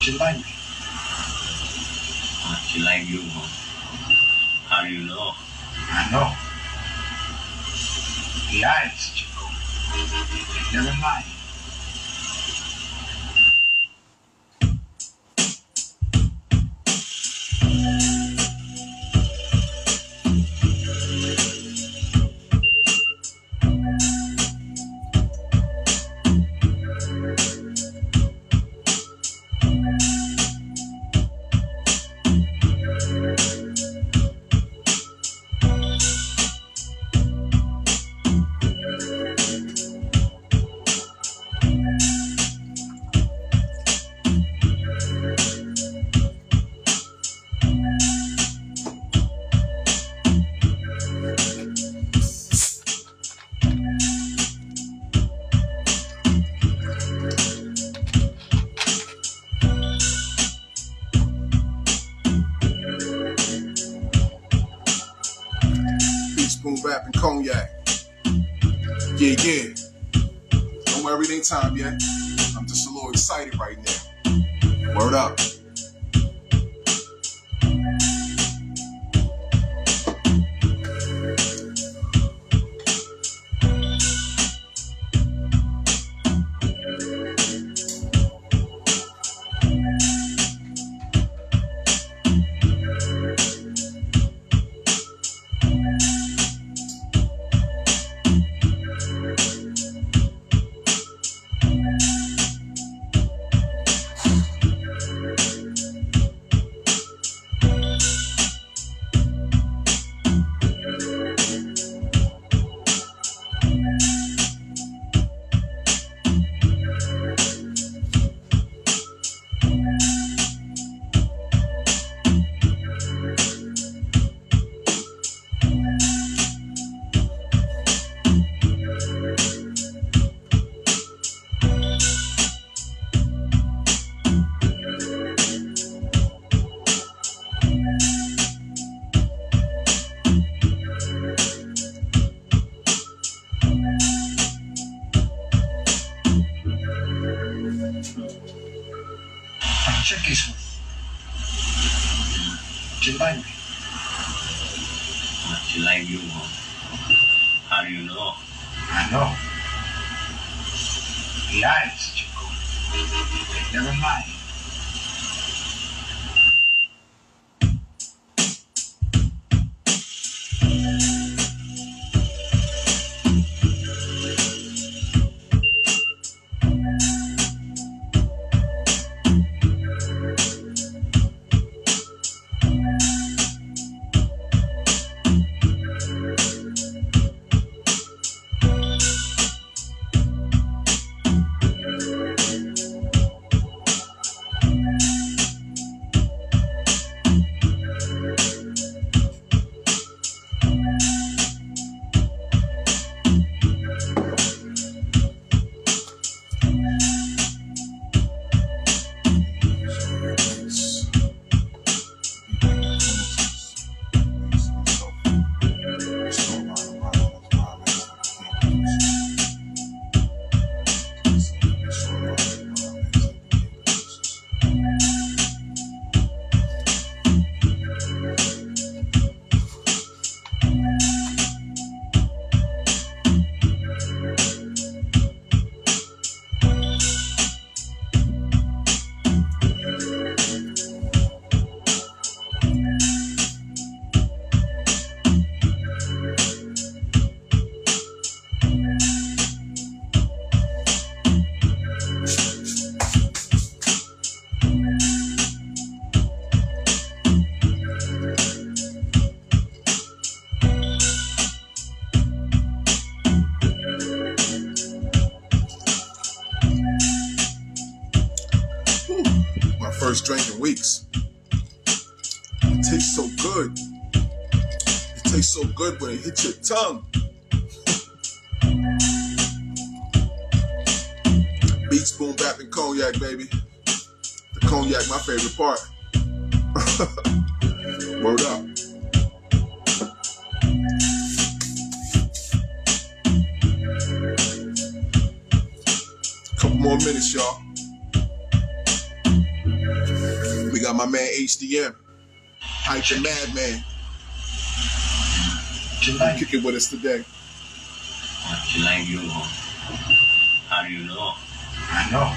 She like me. She like you, huh? How do you know? I know. The eyes that you go, they never lie. BoomBap and Cognac. Yeah. Don't worry, it ain't time yet. I'm just a little excited right now. Word up. Check this one. She like me. She like you, huh? How do you know? I know. The eyes that you go, they never lie. First drink in weeks. It tastes so good. It tastes so good when it hits your tongue. Beats, BoomBap, and Cognac, baby. The Cognac, my favorite part. Word up. Couple more minutes, y'all. got my man HDM, Hype the Madman, kicking with us today. How do you know? I know.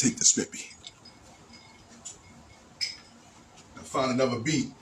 Take the snippy. I found another beat.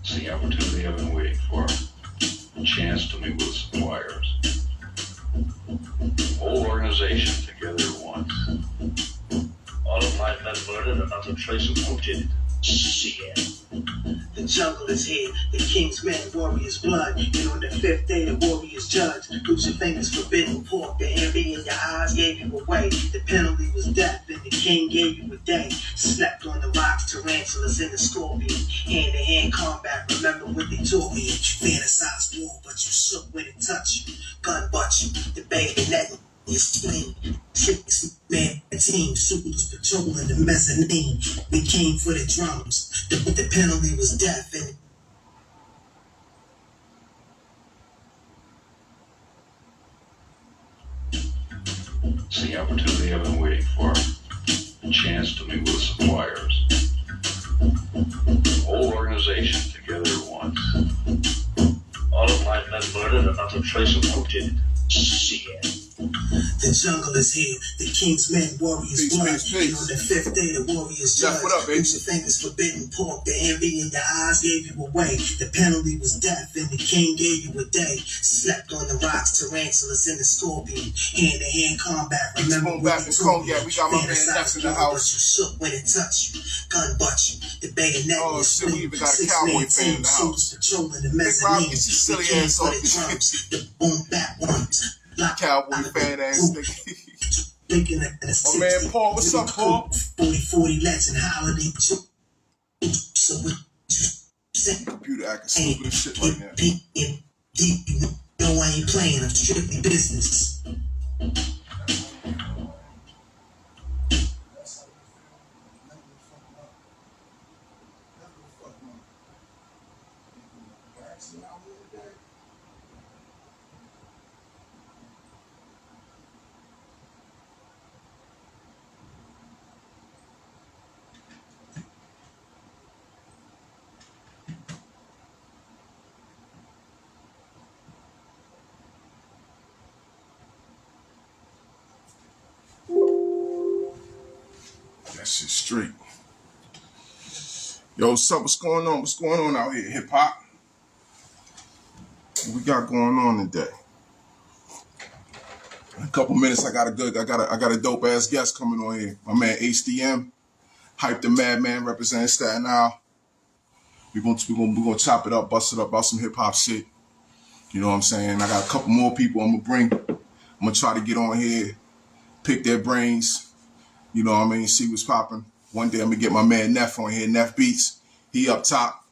It's the opportunity I've been waiting for. A chance to meet with suppliers. Whole organization together at once. All of my men murdered and not a trace of who did it. Shit. The jungle is here, the king's men, warriors' blood. And on the fifth day, the warriors judged. Losing fingers, forbidden pork. The envy in your eyes gave you away. The penalty was death, and the king gave you a day. Slept on the rocks, tarantulas and the scorpion. Hand-to-hand combat, remember what they taught me. Fantasized war, but you shook when it touched you. Gun butt you, the bayonet. Your spleen, six man team, supers patrolling the mezzanine. We came for the drums. The penalty was death, and It's the opportunity I've been waiting for. A chance to meet with suppliers. Whole organization together at once. All of my men murdered and not a trace of who did it. Shit. the jungle is here. The king's men, warriors' blood. And on the fifth day, the warriors judged. What up, baby? Lose your fingers, forbidden pork. The envy in your eyes gave you away. The penalty was death, and the king gave you a day. Slept on the rocks, tarantulas and the scorpion. Hand-to-hand combat. Remember BoomBap and Cognac. We got my man Next in the house. You shook when it touched you. Gun butt you. The bayonet. Oh, shit, we even got a cowboy fan in the house. Patrolling the Big Rob, mezzanine. get your silly We came ass for off the this drums. shit. The BoomBap ones. Cowboy fan ass nigga. Thinking that My man Paul, what's up, Paul? 40 legend holiday. So Computer acting stupid as shit right now. No, I ain't playing. I'm strictly business. That shit straight. Yo, what's up? What's going on? What's going on out here, hip hop? What we got going on today? In a couple minutes, I got a dope ass guest coming on here. My man HDM, Hype the Madman, representing Staten Island. We're gonna chop it up, bust it up about some hip hop shit. You know what I'm saying? I got a couple more people I'm gonna try to get on here, pick their brains. You know what I mean? See what's popping. One day I'm gonna get my man Neff on here, Neff Beats. He up top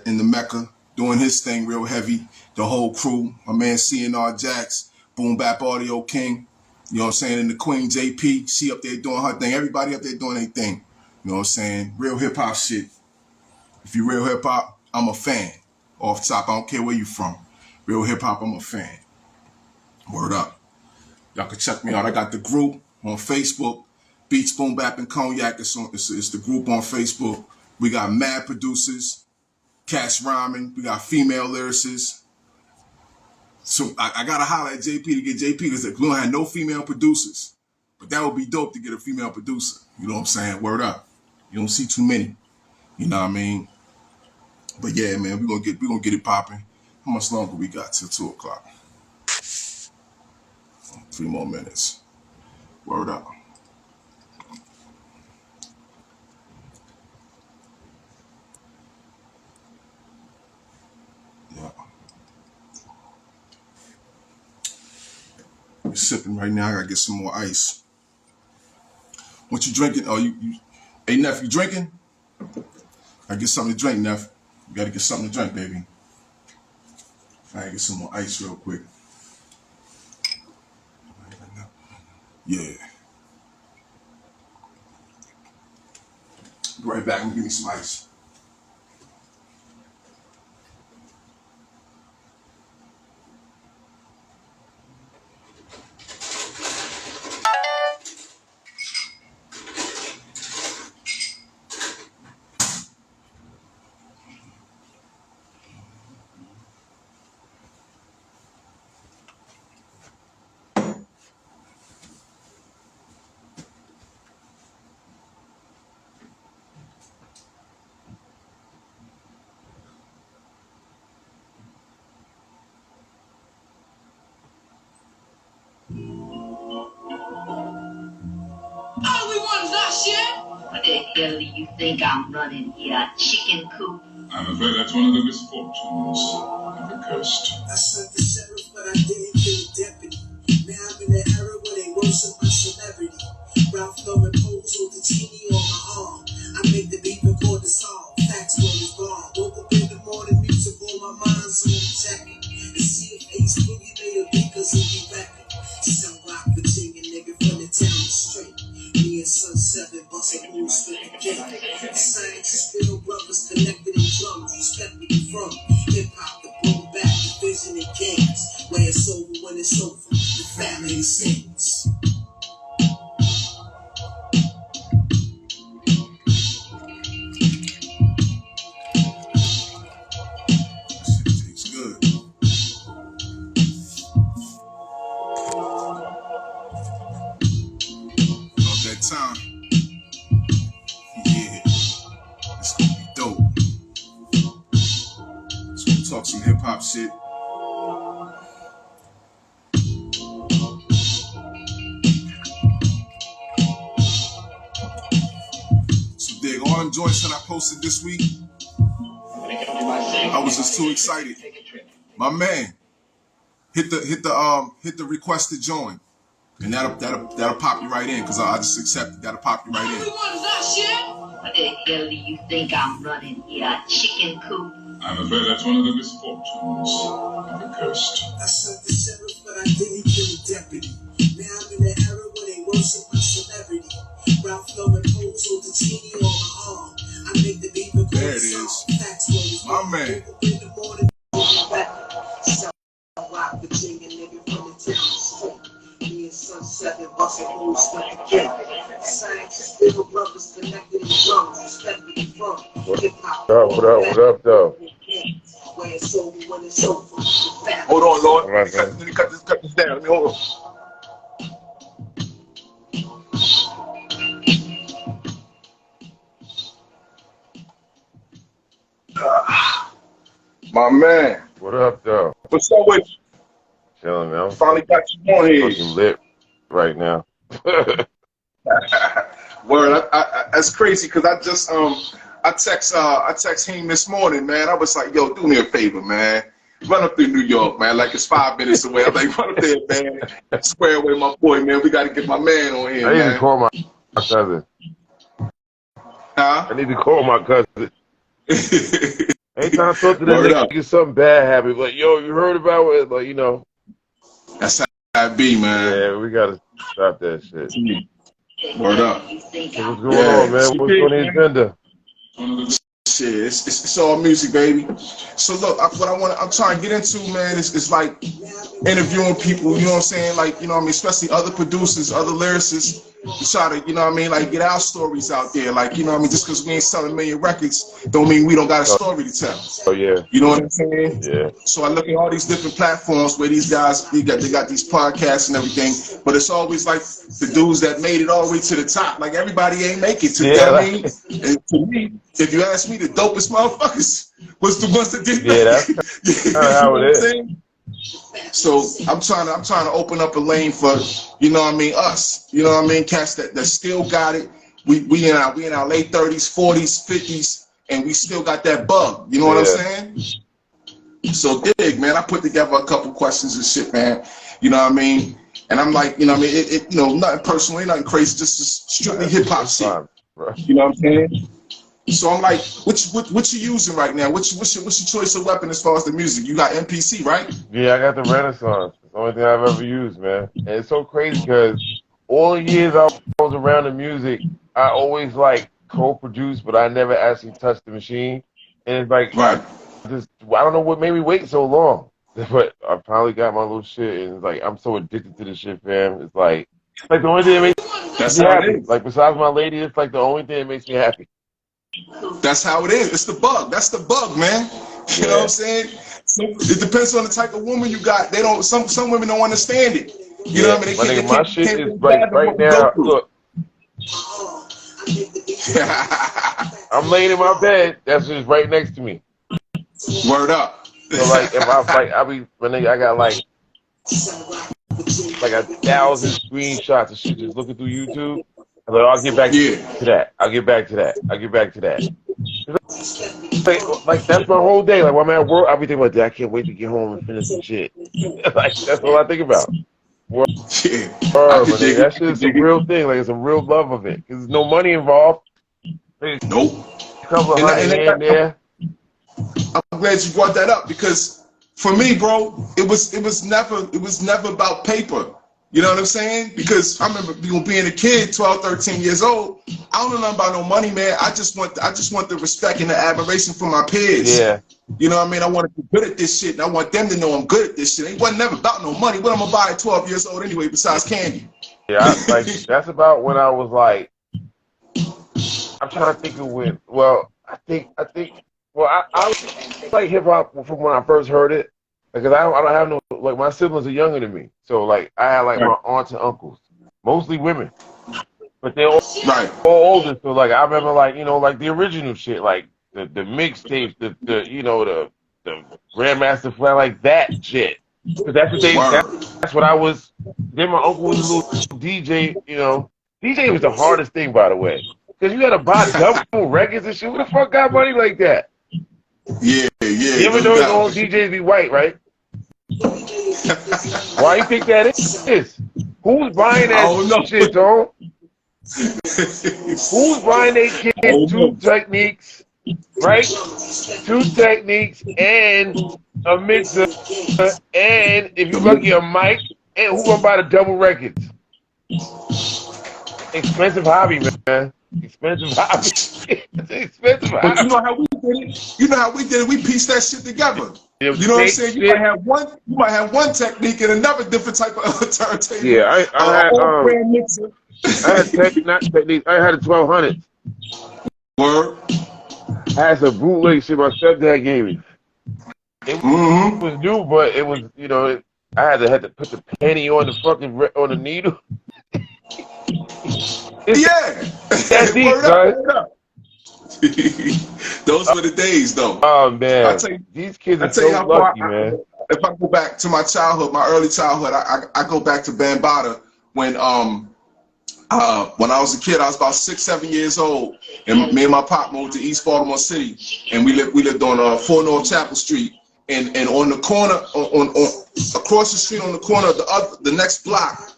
in the Mecca, doing his thing real heavy. The whole crew, my man CNR Jax, BoomBap Audio King. You know what I'm saying? And the Queen JP, she up there doing her thing. Everybody up there doing their thing. You know what I'm saying? Real hip hop shit. If you real hip hop, I'm a fan. Off top, I don't care where you from. Real hip hop, I'm a fan. Word up. Y'all can check me out. I got the group on Facebook, Beats, BoomBap, and Cognac. It's the group on Facebook. We got mad producers, cats rhyming. We got female lyricists. So I gotta holler at JP to get JP because we don't have no female producers. But that would be dope to get a female producer. You know what I'm saying? Word up. You don't see too many. You know what I mean? But yeah, man, we're gonna get it popping. How much longer we got till 2 o'clock? 3 more minutes. Word up. Yeah. We're sipping right now. I gotta get some more ice. What you drinking? Oh, you hey Neff, you drinking? I get something to drink, Neff. You gotta get something to drink, baby. I gotta get some more ice real quick. Yeah. Be right back. I'm gonna give me some ice. All we want is our share. What the hell do you think I'm running here? Chicken coop? I'm afraid that's one of the misfortunes of the cursed. I sent the sheriff, but I didn't kill the deputy. Now I'm in the era where they worship my celebrity. Ralph Lauren pose with the genie on my arm. I make the beat record the song. Facts where it's bomb. Woke up in the morning, music on my mind, so I'm checking. And see if Ace Boogie made a beat, cause he be rapping. Some rock Virginia nigga from the town straight. Me and Sun 7 bustin' moves for the game. Science, real brothers connected in drums. Respect me from hip hop, the BoomBap, the vision and games. Where it's over when it's over, the family sings. Shit tastes good. About that time. Yeah. It's gonna be dope. Let's go talk some hip hop shit. So dig, all them joints that I posted this week, I was just too excited. My man, hit the request to join, and that'll pop you right in because I just accepted. That'll pop you right All we in. want is our share. What the hell do you think I'm running here? A chicken coop? I'm afraid that's one of the misfortunes of the cursed. I served the sheriff, but I didn't kill a deputy. Now I'm in the era where they worship my celebrity. Ralph Lauren pose with the genie on my arm. I make the beat with There it is. My man. in the morning, South Rock, Virginia, nigga from the town street. Me and Sun 7 busting moves for the game. Science still brothers connected in drums, respected from hip-hop. What up, though? Where it's over when it's over. Hold on, Lord. All right, Let me cut this down. Let me hold on. My man. What up, though? What's up with you? Chilling, man. Finally got you on here. Fucking lit right now. Word, that's crazy because I just I text him this morning, man. I was like, yo, do me a favor, man. Run up through New York, man. Like it's 5 minutes away. I'm like, run up there, man. Square away my boy, man. We got to get my man on here, I need man. to call my cousin. Huh? I need to call my cousin. Anytime I talk to that nigga, something bad happened. Like, yo, you heard about it? Like, you know. That's how it be, man. Yeah, we got to stop that shit. Word up. So what's going on, man? What's on the agenda? Shit, it's all music, baby. So look, I'm trying to get into, man, is like interviewing people, you know what I'm saying? Like, you know what I mean, especially other producers, other lyricists, to try to, you know what I mean, like get our stories out there. Like, you know what I mean, just because we ain't selling a million records don't mean we don't got a story to tell. Oh yeah. You know what I'm saying? Yeah. So I look at all these different platforms where these guys, they got these podcasts and everything, but it's always like the dudes that made it all the way to the top. Like everybody ain't make it to, you know what I mean? And to me, if you ask me, the dopest motherfuckers was the ones that did that. That's how it is. So I'm trying to open up a lane for, you know what I mean, us. You know what I mean, cats that still got it. We in our late 30s, 40s, 50s, and we still got that bug. You know what I'm saying? So dig, man. I put together a couple questions and shit, man. You know what I mean? And I'm like, you know what I mean? You know, nothing personally, nothing crazy, just strictly hip hop shit. You know what I'm saying? So I'm like, what you using right now? What's your choice of weapon as far as the music? You got MPC, right? Yeah, I got the Renaissance. It's the only thing I've ever used, man. And it's so crazy because all the years I was around the music, I always like co-produced, but I never actually touched the machine. And it's like, I don't know what made me wait so long, but I finally got my little shit, and it's like I'm so addicted to this shit, fam. It's like the only thing that makes me happy. Like besides my lady, it's like the only thing that makes me happy. That's how it is. It's the bug. That's the bug, man. You know what I'm saying? So it depends on the type of woman you got. They don't. Some women don't understand it. You know what I mean? My shit is right now. Look, I'm laying in my bed. That's just right next to me. Word up. So like, if I got like 1,000 screenshots of shit just looking through YouTube. I'm like, I'll get back to that. I'll get back to that. I'll get back to that. Like that's my whole day. Like when I'm at work, I'll be thinking about that. I can't wait to get home and finish the shit. Like that's all I think about. That shit is a real thing. Like it's a real love of it. Cause there's no money involved. Nope. A couple of $100 there. I'm glad you brought that up because for me, bro, it was never about paper. You know what I'm saying? Because I remember being a kid, 12, 13 years old. I don't know nothing about no money, man. I just want the respect and the admiration from my peers. Yeah. You know what I mean? I want to be good at this shit, and I want them to know I'm good at this shit. It wasn't never about no money. What I'm gonna buy at 12 years old anyway, besides candy? Yeah, that's about when I was like. I'm trying to think of when. Well, I think. Well, I like hip hop from when I first heard it. Because I don't have no, like, my siblings are younger than me. So, like, I had, like, my aunts and uncles. Mostly women. But they're all older. So, like, I remember, like, you know, like, the original shit. Like, the mixtapes, the you know, the Grandmaster Flat, like, that shit. Because that's what that's what I was. Then my uncle was a little DJ, you know. DJ was the hardest thing, by the way. Because you got to buy double records and shit. Who the fuck got money like that? Yeah. You ever know all DJs be white, right? Why you think that is? Who's buying that shit, Tom? Who's buying their kids two techniques, right? Two techniques and a mixer, and if you lucky, a mic, and who gonna buy the double records? Expensive hobby, man. Expensive hobby. It's an expensive hobby. But you know how we did it? You know how we did it? We pieced that shit together. You know what I'm saying? You might have one technique and another different type of turntable. Yeah, I had techniques. I had a 1200. Word. I had some bootleg shit my stepdad gave me. It was new, but it was, you know, I had to put the penny on the fucking on the needle. That's deep, son. Those were the days, though. Oh man, these kids are so lucky, man. If I go back to my childhood, my early childhood, I go back to Bambaataa when I was a kid. I was about 6, 7 years old, and me and my pop moved to East Baltimore City, and we lived on 4 North Chapel Street, and on the corner, on across the street on the corner of the next block.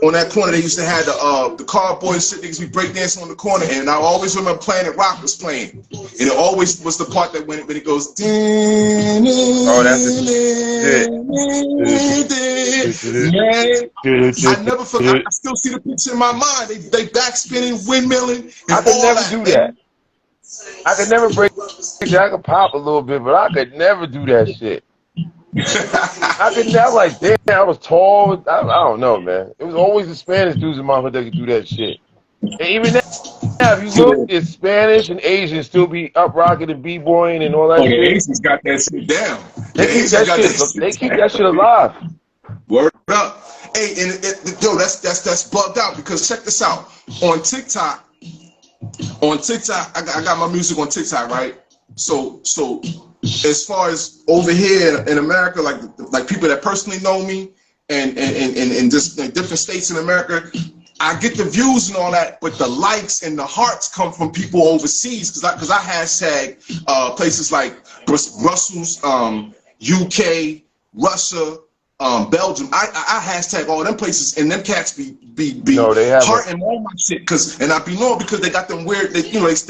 On that corner, they used to have the cardboard and shit. Niggas be breakdancing on the corner, and I always remember Planet Rock was playing, and it always was the part that when it goes. Oh, that's it. I never forgot. I still see the picture in my mind. They backspinning, windmilling. I could never do that. I could never break. I could pop a little bit, but I could never do that shit. I could never, like, damn, I was tall. I don't know, man. It was always the Spanish dudes in my hood that could do that shit. And even now, if you look, it's Spanish and Asians still be up rocking and b-boying and all that shit. Asians got that shit down. They keep that shit alive. Word up. Hey, and yo, that's bugged out, because check this out. On TikTok, I got my music on TikTok, right? So as far as over here in America, like people that personally know me and just different states in America, I get the views and all that, but the likes and the hearts come from people overseas, because I hashtag places like Brussels, UK, Russia, Belgium. I hashtag all them places, and them cats be hearting all my shit, and I be knowing because they got them weird, they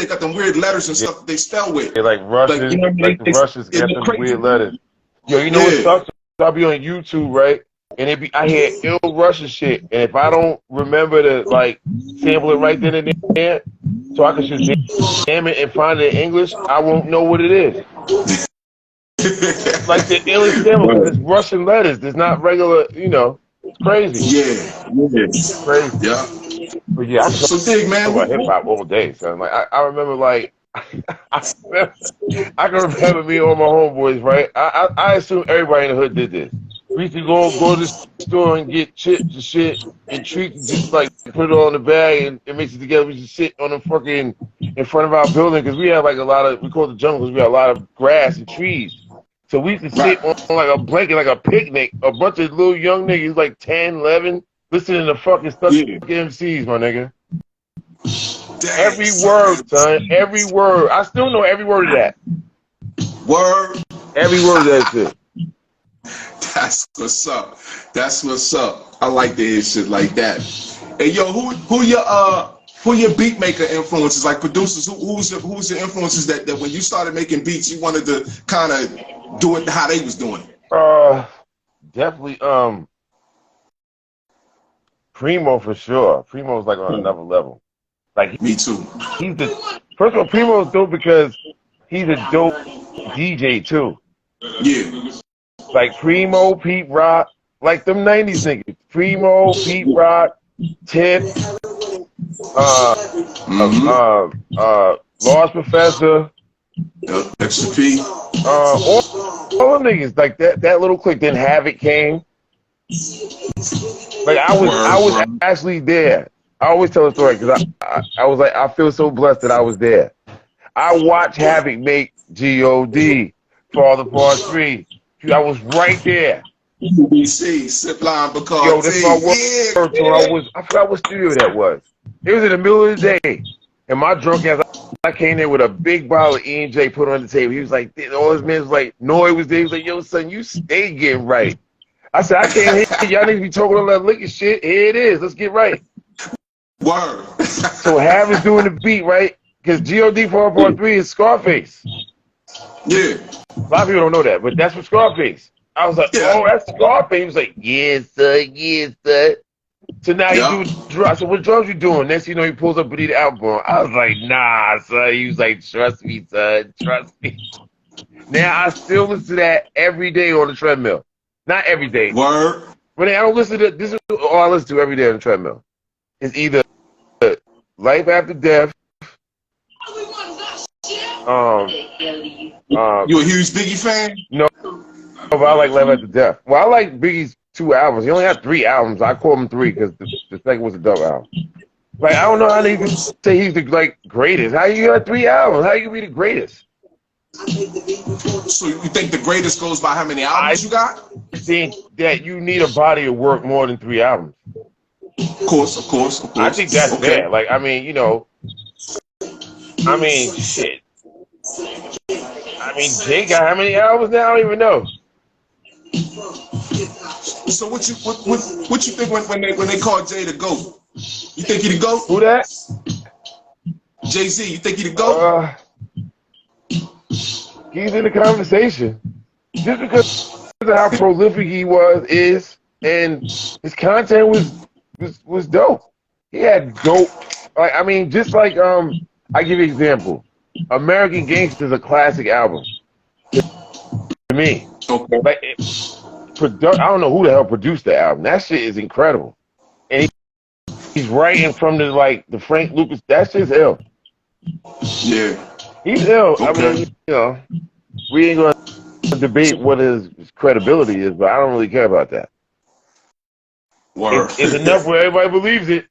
got them weird letters and stuff that they spell with. They're like Russian, the Russians got them weird letters. Yo, you know what sucks? I'll be on YouTube, right? And I hear ill Russian shit, and if I don't remember to like sample it right then and there, so I can just jam it and find it in English, I won't know what it is. Like the illest sample, because it's Russian letters. There's not regular, you know. It's crazy. Yeah. Crazy. Yeah. But yeah, so big, man. About hip hop all day, son. Like I remember, like I can remember me and all my homeboys, right? I assume everybody in the hood did this. We used to go to the store and get chips and shit and treats, just like put it all in the bag and mix it together. We just sit on the fucking in front of our building, because we have like a lot of, we call it the jungle, because we have a lot of grass and trees. So we used to sit on like a blanket, like a picnic, a bunch of little young niggas, like 10, 11, listening to fucking stuff MCs, my nigga. Every word, son. Every word. I still know every word of that. Word. Every word of that shit. That's what's up. That's what's up. I like to hear shit like that. Hey, yo, who your beat maker influences, like producers? Who's your influences that when you started making beats, you wanted to kind of do it how they was doing? Definitely Primo for sure. Primo's like on another level. Like me too. He's first of all, Primo's dope because he's a dope DJ too. Yeah. Like Primo, Pete Rock, like them 90s niggas. Primo, Pete Rock, Tip, Lost Professor, Extra P. All them niggas, like that little clique. Then Havoc came. Like I was actually there. I always tell a story because I was like, I feel so blessed that I was there. I watched Havoc make G.O.D. Father Part 3. I was right there. BBC, Zipline, because yo, that's my work. So I forgot what studio that was. It was in the middle of the day, and my drunk ass, I came there with a big bottle of E&J put on the table. He was like, all his men was like, Noy was there. He was like, yo, son, you stay getting right. I said, I can't hear y'all niggas be talking all that liquor shit. Here it is. Let's get right. Word. So Hav is doing the beat, right? Because God 4.3 is Scarface. Yeah. A lot of people don't know that, but that's what Scarface. I was like, Yeah. oh, that's Scarface. He was like, yes, sir, yes, sir. So now Yeah. he do drums. So what drums you doing? Next thing you know, he pulls up with the album. I was like, nah, son. He was like, trust me, son, trust me. Now I still listen to that every day on the treadmill. Not every day, Word. but I don't listen to. This is all I listen to every day on the treadmill. It's either Life After Death. You a huge Biggie fan? No, but I like Life After Death. Well, I like Biggie's 2 albums. He only had 3 albums. I call them 3 because the second was a double album. Like, I don't know how they can say he's the greatest. How you got 3 albums? How you can be the greatest? So you think the greatest goes by how many albums you got? I think that you need a body of work more than 3 albums. Of course. I think that's fair. Like, I mean, shit. I mean, Jay got how many albums now? I don't even know. So what you think when they call Jay the GOAT? You think he the GOAT? Who that? Jay-Z, you think he the GOAT? He's in the conversation. Just because of how prolific he is, and his content was dope. He had dope. Like, I mean, just like I give you an example. American Gangster is a classic album to me. Okay. Like, I don't know who the hell produced the album. That shit is incredible, and he's writing from the Frank Lucas. That shit's ill. Yeah. He's ill. Okay. I mean, we ain't gonna debate what his credibility is, but I don't really care about that. Word. It's enough where everybody believes it.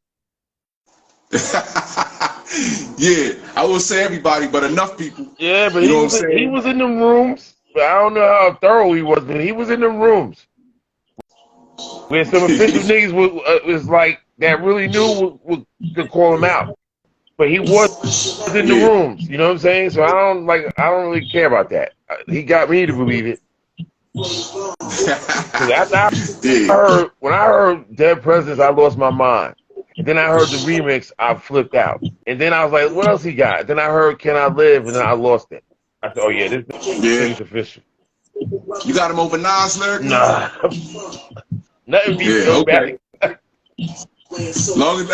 Yeah, I will say everybody, but enough people. Yeah, but he was in them rooms. But I don't know how thorough he was, but he was in them rooms where some official niggas was like that really knew could call him out. But he was in the rooms, you know what I'm saying? So I don't really care about that. He got me to believe it. After when I heard Dead Presidents, I lost my mind. And then I heard the remix, I flipped out. And then I was like, what else he got? Then I heard Can I Live, and then I lost it. I said, oh yeah, this is official. You got him over Nas lyrics? Nah. Nothing beats okay. Long as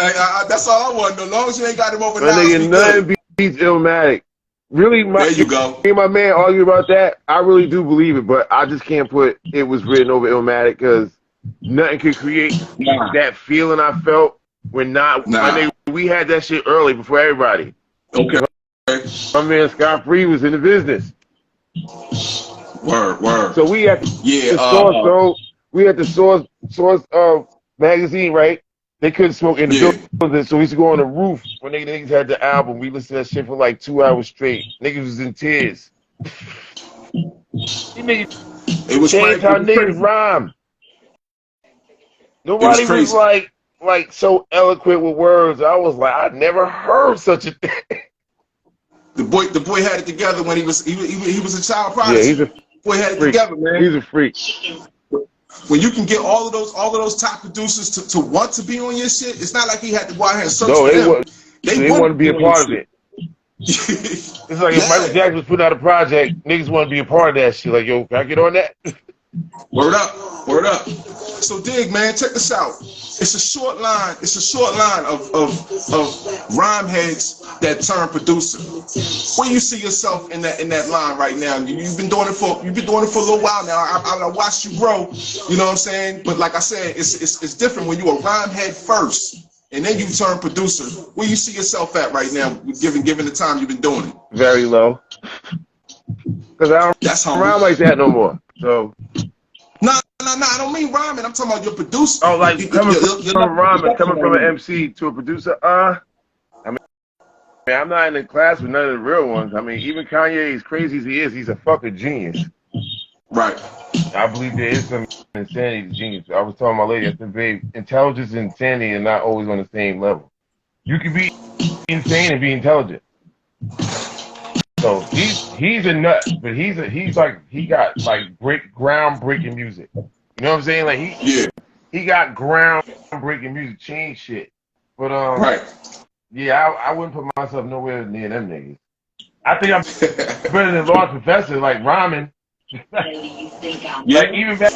that's all I want. As long as you ain't got him over Nas. Nigga, nothing beats Illmatic. Really, there you go. Me and my man argue about that. I really do believe it, but I just can't put It Was Written over Illmatic because nothing could create that feeling I felt when we had that shit early before everybody. Okay. My man Scott Free was in the business. Word. So we had the Source magazine, right? They couldn't smoke in the building, so we used to go on the roof when niggas had the album. We listened to that shit for like 2 hours straight. Niggas was in tears. It was changed how niggas rhyme. Nobody was like so eloquent with words. I was like, I never heard such a thing. The boy had it together when he was a child prodigy. Yeah, boy had it together, man. He's a freak. When you can get all of those top producers to want to be on your shit, it's not like he had to go out here and search for them. They want to be a part of it. It's like if Michael Jackson was putting out a project, niggas want to be a part of that shit. Like, yo, can I get on that? Word up. So dig, man, check this out. It's a short line of rhyme heads that turn producer. Where you see yourself in that line right now? You've been doing it for a little while now. I watched you grow. You know what I'm saying? But like I said, it's different when you a rhyme head first and then you turn producer. Where you see yourself at right now, given the time you've been doing it? Very low. Because I don't rhyme like that no more. So. No, I don't mean rhyming. I'm talking about your producer. Oh, like coming from an MC to a producer. I mean, I'm not in the class with none of the real ones. I mean, even Kanye, as crazy as he is, he's a fucking genius. Right. I believe there is some insanity to genius. I was telling my lady, I said, babe, intelligence and insanity are not always on the same level. You can be insane and be intelligent. So he's a nut, but he got groundbreaking music. You know what I'm saying? Like he got groundbreaking music, change shit. But Right. yeah, I wouldn't put myself nowhere near them niggas. I think I'm better than Lord Professor, like rhyming. Like even back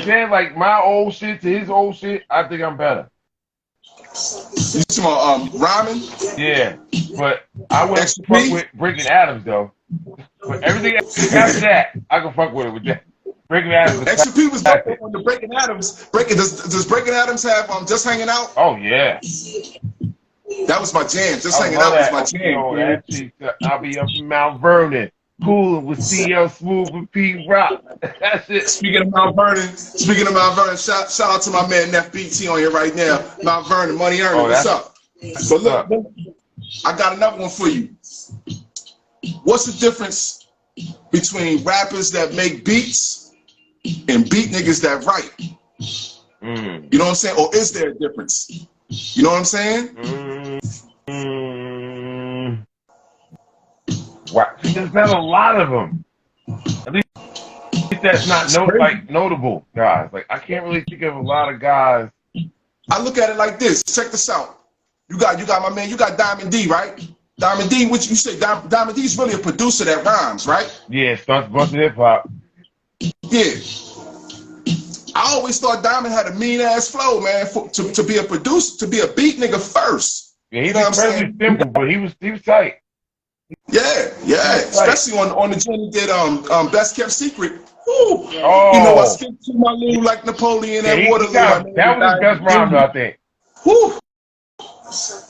then, like my old shit to his old shit, I think I'm better. You talking about rhyming? Yeah, but I wouldn't XP? fuck with Breaking Adams though. But everything after that, I can fuck with it with that. Breaking Adams was XP was dope classic. on the Breaking Adams. Does Breaking Adams have Just Hanging Out? Oh yeah, That was my jam. Just I Hanging love Out was that. my jam. Yo, that shit, I'll be up in Mount Vernon, coolin' with CL Smooth and Pete Rock. That shit. Speaking of Mount Vernon, shout out to my man FBT on here right now. Mount Vernon, Money Earning, what's up? But look, I got another one for you. What's the difference between rappers that make beats and beat niggas that write? You know what I'm saying? Or is there a difference? You know what I'm saying? Wow. There's not a lot of them. At least that's not notable guys. Like I can't really think of a lot of guys. I look at it like this. Check this out. You got my man. You got Diamond D, right? Diamond D, which you say Diamond D is really a producer that rhymes, right? Yeah, stunts, bunch of hip hop. Yeah. I always thought Diamond had a mean ass flow, man, to be a producer, to be a beat nigga first. Yeah, he's incredibly simple, but he was tight. Yeah, especially on the joint he did Best Kept Secret. Woo. Oh. You know, I skipped to my little like Napoleon and Waterloo. That was his best rhyme, I think. Woo.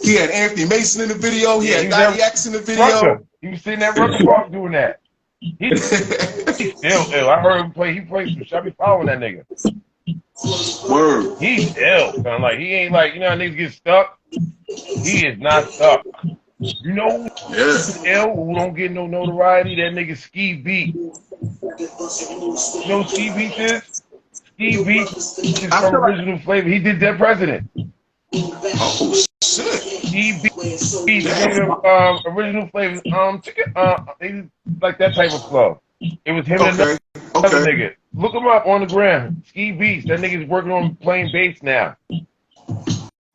He had Anthony Mason in the video. He had Daddy X in the video. He was sitting at Rucker Park doing that. He's still ill. I heard him play. He played some shit. I be following that nigga. Word. He's ill, son. Like he ain't like, you know how niggas get stuck. He is not stuck. You know who's ill, who don't get no notoriety? That nigga Ski Beat. You know who Ski Beat is? Ski Beat is from Original Flavor. He did Dead President. Oh shit. Ski Beat Original Flavor. Like that type of flow. It was him and another nigga. Look him up on the ground. Ski Beats. That nigga's working on playing bass now.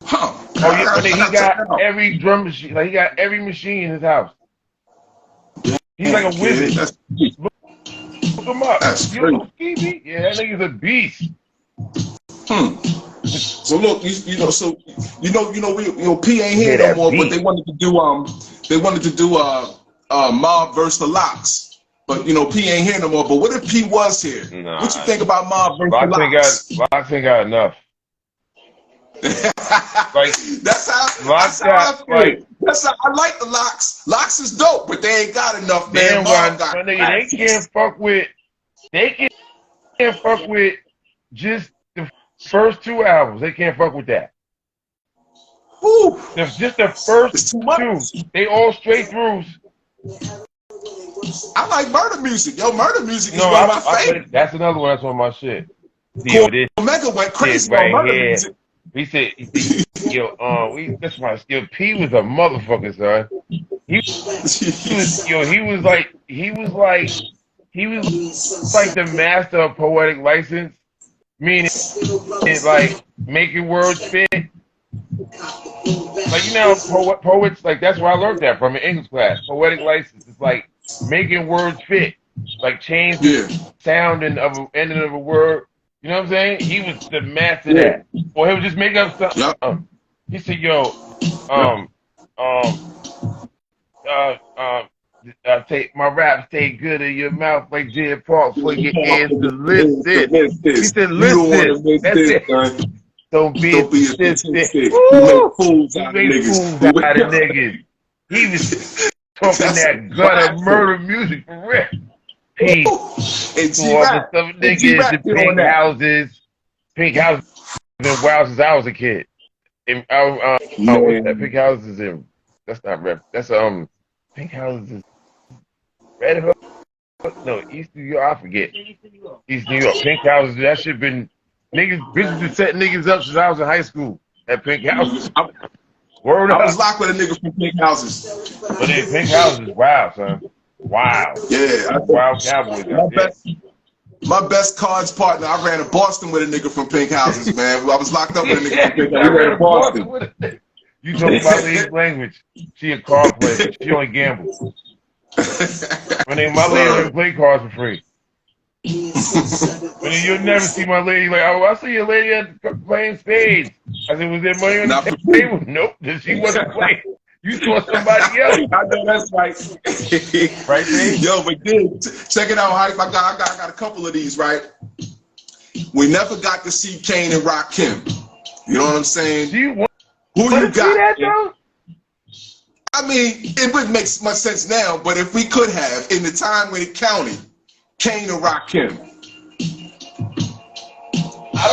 Huh. Oh yeah, he got every drum machine. Like he got every machine in his house. He's like a wizard. Look him up. That's you know Ski Beat? Yeah, that nigga's a beast. So look, P ain't here no more, but they wanted to do Mob versus the Locks. But P ain't here no more. But what if P was here? Nah. What you think about Mob versus the Locks? Locks ain't got enough. Like that's how I feel. That's how I like the Locks. Locks is dope, but they ain't got enough, man. They can't fuck with. They can't fuck with just the first 2 albums. They can't fuck with that. Woo. Just the first 2. They all straight throughs. I like murder music. Murder music is one of my favorites. That's another one. That's one of my shit. Omega went crazy on murder music. He said, that's my skill. P was a motherfucker, son. He was like the master of poetic license, meaning like making words fit. Like poets, like that's where I learned that from in English class. Poetic license is like making words fit, like change the sounding of an ending of a word. You know what I'm saying? He was the master of that. Or he would just make up something. He said, take my raps take good in your mouth like Jay Park for your ears to listen. He said, listen. That's it. Don't be insistent. He made fools out of niggas. He was talking that gutter murder music for real. P. And G-Rap. Niggas in pink houses been wild since I was a kid. And what's that? Pink houses in, that's not rep. That's pink houses is Red Hook. No, East New York. I forget. East New York. Pink houses. That shit been bitches been setting niggas up since I was in high school at pink houses. I was locked with a nigga from pink houses. But then pink houses is wild, son. Wow. Yeah. Wild Cowboys. My best cards partner, I ran to Boston with a nigga from Pink Houses, man. I was locked up with a nigga from Pink Houses. We ran to Boston. You talk about lady's language. She a card player. She only gambles. My lady don't even play cards for free. You'll never see my lady like, oh, I see a lady playing spades. I said, was there money on the table? Nope, she wasn't playing. You saw somebody else. I know that's right. Right, Dave? Yo, but dude, check it out, Hype. I got a couple of these, right? We never got to see Kane and Rakim. You know what I'm saying? Do you want Who you to see got? that, though? I mean, it wouldn't make much sense now, but if we could have, in the time when it counted, Kane and Rakim.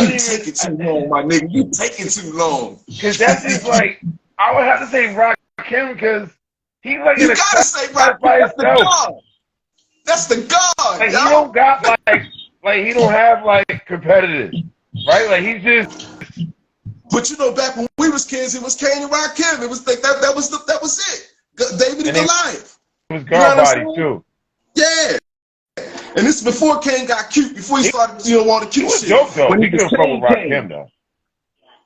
You taking too long, my nigga. You taking too long. Because that's just like, I would have to say Rakim because he's like you in a gotta say class Rakim. by That's the himself. God. That's the God. Like, he yo. don't got like he don't have like competitors, right? Like he's just. But you know, back when we was kids, it was Kane and Rakim. It was like that was it. David and Goliath. It was guard body too. Yeah. And this is before Kane got cute. Before he started, all the cute shit. He was dope though. When He couldn't fuck with Rakim though.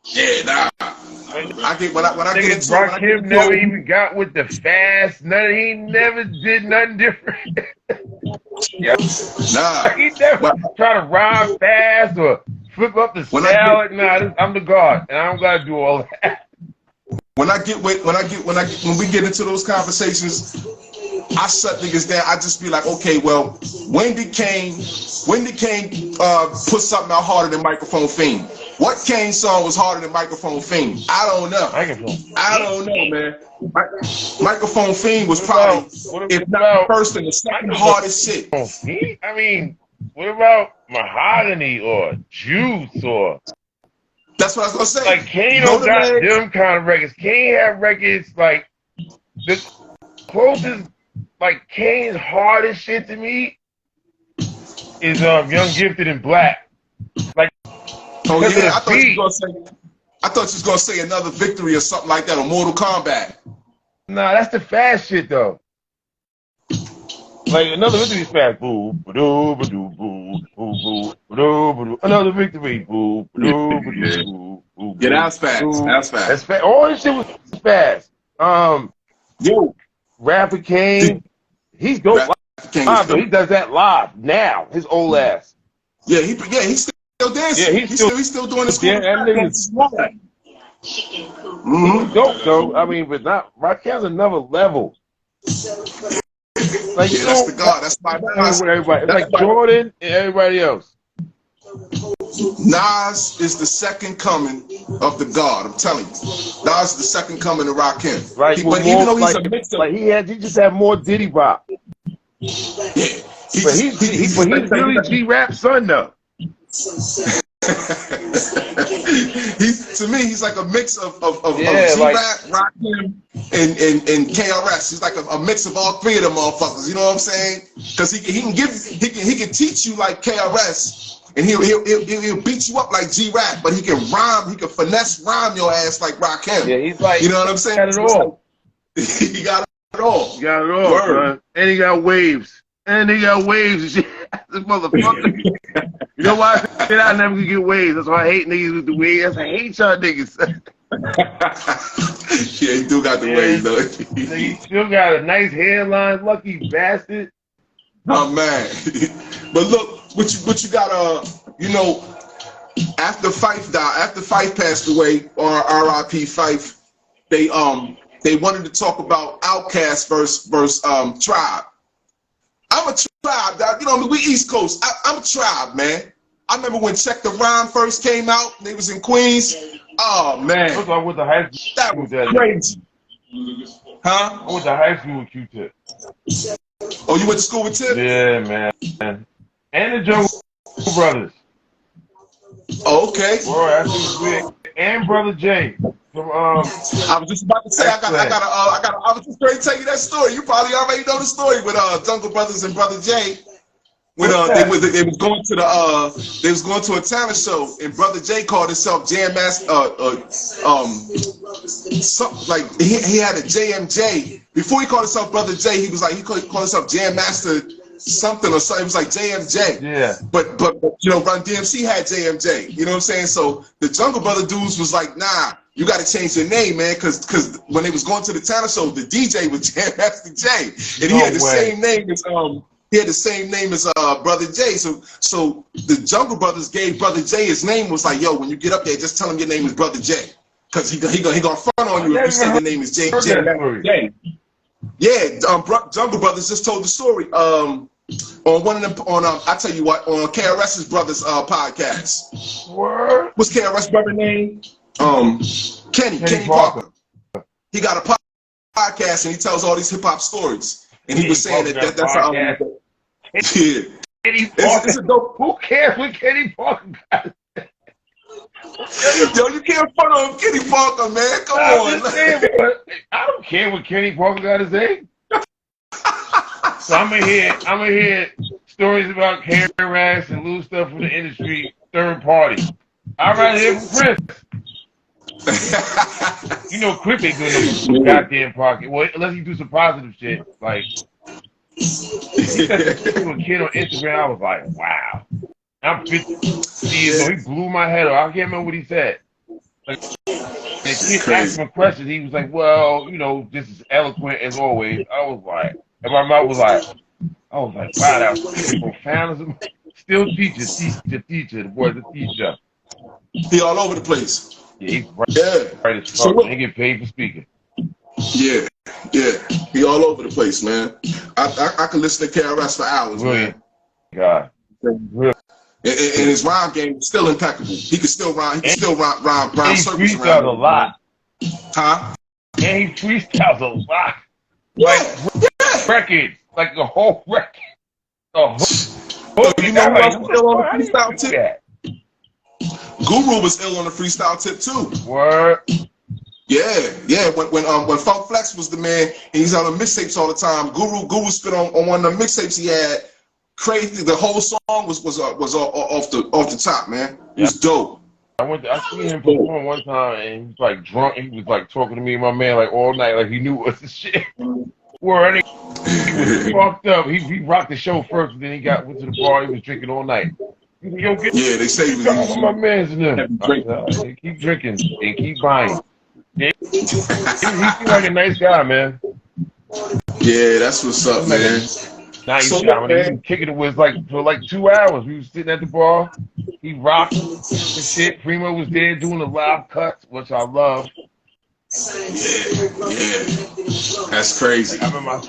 Yeah, nah. When I get into Rakim never even got with the fast. He never did nothing different. Yeah. Nah. He never try to rhyme fast or flip up the salad. I'm the God, and I don't gotta do all that. When we get into those conversations, I shut niggas down. I just be like, okay, well, when did Kane put something out harder than Microphone Fiend? What Kane song was harder than Microphone Fiend? I don't know. I don't know, man. Microphone Fiend was probably, if not the first and the second hardest shit. I mean, what about Mahogany or Juice or? That's what I was gonna say. Like Kane don't got them kind of records. Kane have records like the closest, like Kane's hardest shit to me is Young, Gifted, and Black. Like, oh yeah, I thought you was gonna say Another Victory or something like that, or Mortal Kombat. Nah, that's the fast shit though. Like Another Victory is fast. Boo, ba-doo, ba-doo, boo, boo, boo, ba-doo, ba-doo. Another Victory. Boo, ba-doo, ba-doo, boo. Yeah, that's fast. That's fast. That's fast. All this shit was fast. Yo, Rapper Kane, he's dope live, though. He does that live now. His old ass. Yeah, he's still dancing. Yeah, he's still doing his that nigga's Chicken coop. dope though. I mean, but not Rakim's another level. Like, yeah, that's the God. That's my everybody. It's like Jordan and everybody else. Nas is the second coming of the God. I'm telling you, Nas is the second coming of Rakim. Like, but even though he's a mix of, he just had more Diddy Bop. Yeah, he's really G-Rap's son though. To me, he's like a mix of G-Rap, Rakim, and KRS. He's like a mix of all three of them motherfuckers. You know what I'm saying? Because he can teach you like KRS, and he'll beat you up like G-Rap, but he can rhyme, he can finesse rhyme your ass like Rakim. Yeah, he's like, you know what I'm saying? Got it all. He got it all. He got it all, man. And he got waves. And he got waves and shit. This motherfucker. You know why I said I never could get waves? That's why I hate niggas with the waves. I hate y'all niggas. Yeah, he do got the waves though. He still got a nice hairline, lucky bastard. Oh man. But look, what you got, you know, after Fife passed away, or R.I.P. Fife, they wanted to talk about Outkast versus Tribe. I'm a Tribe, dog. You know, we East Coast. I'm a Tribe, man. I remember when Check the Rhyme first came out. They was in Queens. Oh man, I went to high school. That was crazy. Huh? I went to high school with Q-Tip. Oh, you went to school with Tip? Yeah, man. And the Jungle Brothers. Oh, okay. Bro, that's weird. And Brother Jay. From, I was just about to say, I was just ready to tell you that story. You probably already know the story with Jungle Brothers and Brother Jay. When they was going to a talent show, and Brother Jay called himself Jam Master. Something like he had a JMJ. Before he called himself Brother Jay, he called himself Jam Master something or something. It was like JMJ. Yeah. But you know, Run DMC had JMJ. You know what I'm saying? So the Jungle Brother dudes was like, nah, you got to change your name, man, because when they was going to the talent show, the DJ was Jam Master Jay, and he had the same name as Brother Jay. So the Jungle Brothers gave Brother Jay his name. Was like, yo, when you get up there, just tell him your name is Brother Jay, because he gonna front on you if you say your name is Jay. Yeah, Jungle Brothers just told the story. On one of them, I tell you what, on KRS's brothers podcast. Word. What's KRS brother name? Kenny Parker. He got a podcast and he tells all these hip hop stories. And he was saying that's how. Yeah. Kenny Parker. It's a dope. Who cares what Kenny Parker got? Yo, you can't front on Kenny Parker, man. Come on. I don't care what Kenny Parker got to say. So I'm gonna hear stories about KRS and little stuff from the industry, third party. I'd rather hear from Chris. You know, Chris ain't doing no goddamn pocket. Well, unless he do some positive shit. Like, he said to a kid on Instagram, I was like, wow. I'm 50 years old. He blew my head off. I can't remember what he said. Like, the kid asked him a question. He was like, well, you know, this is eloquent as always. I was like, and my mouth was like, wow, that was profound. Still teacher. The boy's a teacher. He all over the place. Yeah, he's right as fuck. He get paid for speaking. Yeah. He all over the place, man. I can listen to KRS for hours, man. God. Really. And his rhyme game is still impeccable. He can still rhyme. He can still rhyme circles freestyles around. A lot. Huh? And he freestyles a lot. Records, like the whole record. You know who else was ill on the freestyle tip? Guru was ill on the freestyle tip too. Word. Yeah. When Funk Flex was the man, and he's on the mixtapes all the time. Guru spit on one of the mixtapes he had. Crazy. The whole song was off the top, man. It was dope. I seen him perform one time, and he was like drunk. And he was like talking to me and my man like all night, like he knew what the shit. Word. He was fucked up. He rocked the show first, and then he went to the bar. He was drinking all night. Yo, they say he was my man's in there. Keep drinking and keep buying. Yeah, he seems like a nice guy, man. Yeah, that's what's up, man. Now he's been kicking it with for like 2 hours. We was sitting at the bar. He rocked the shit. Primo was there doing the live cuts, which I love. Yeah. That's crazy. I remember I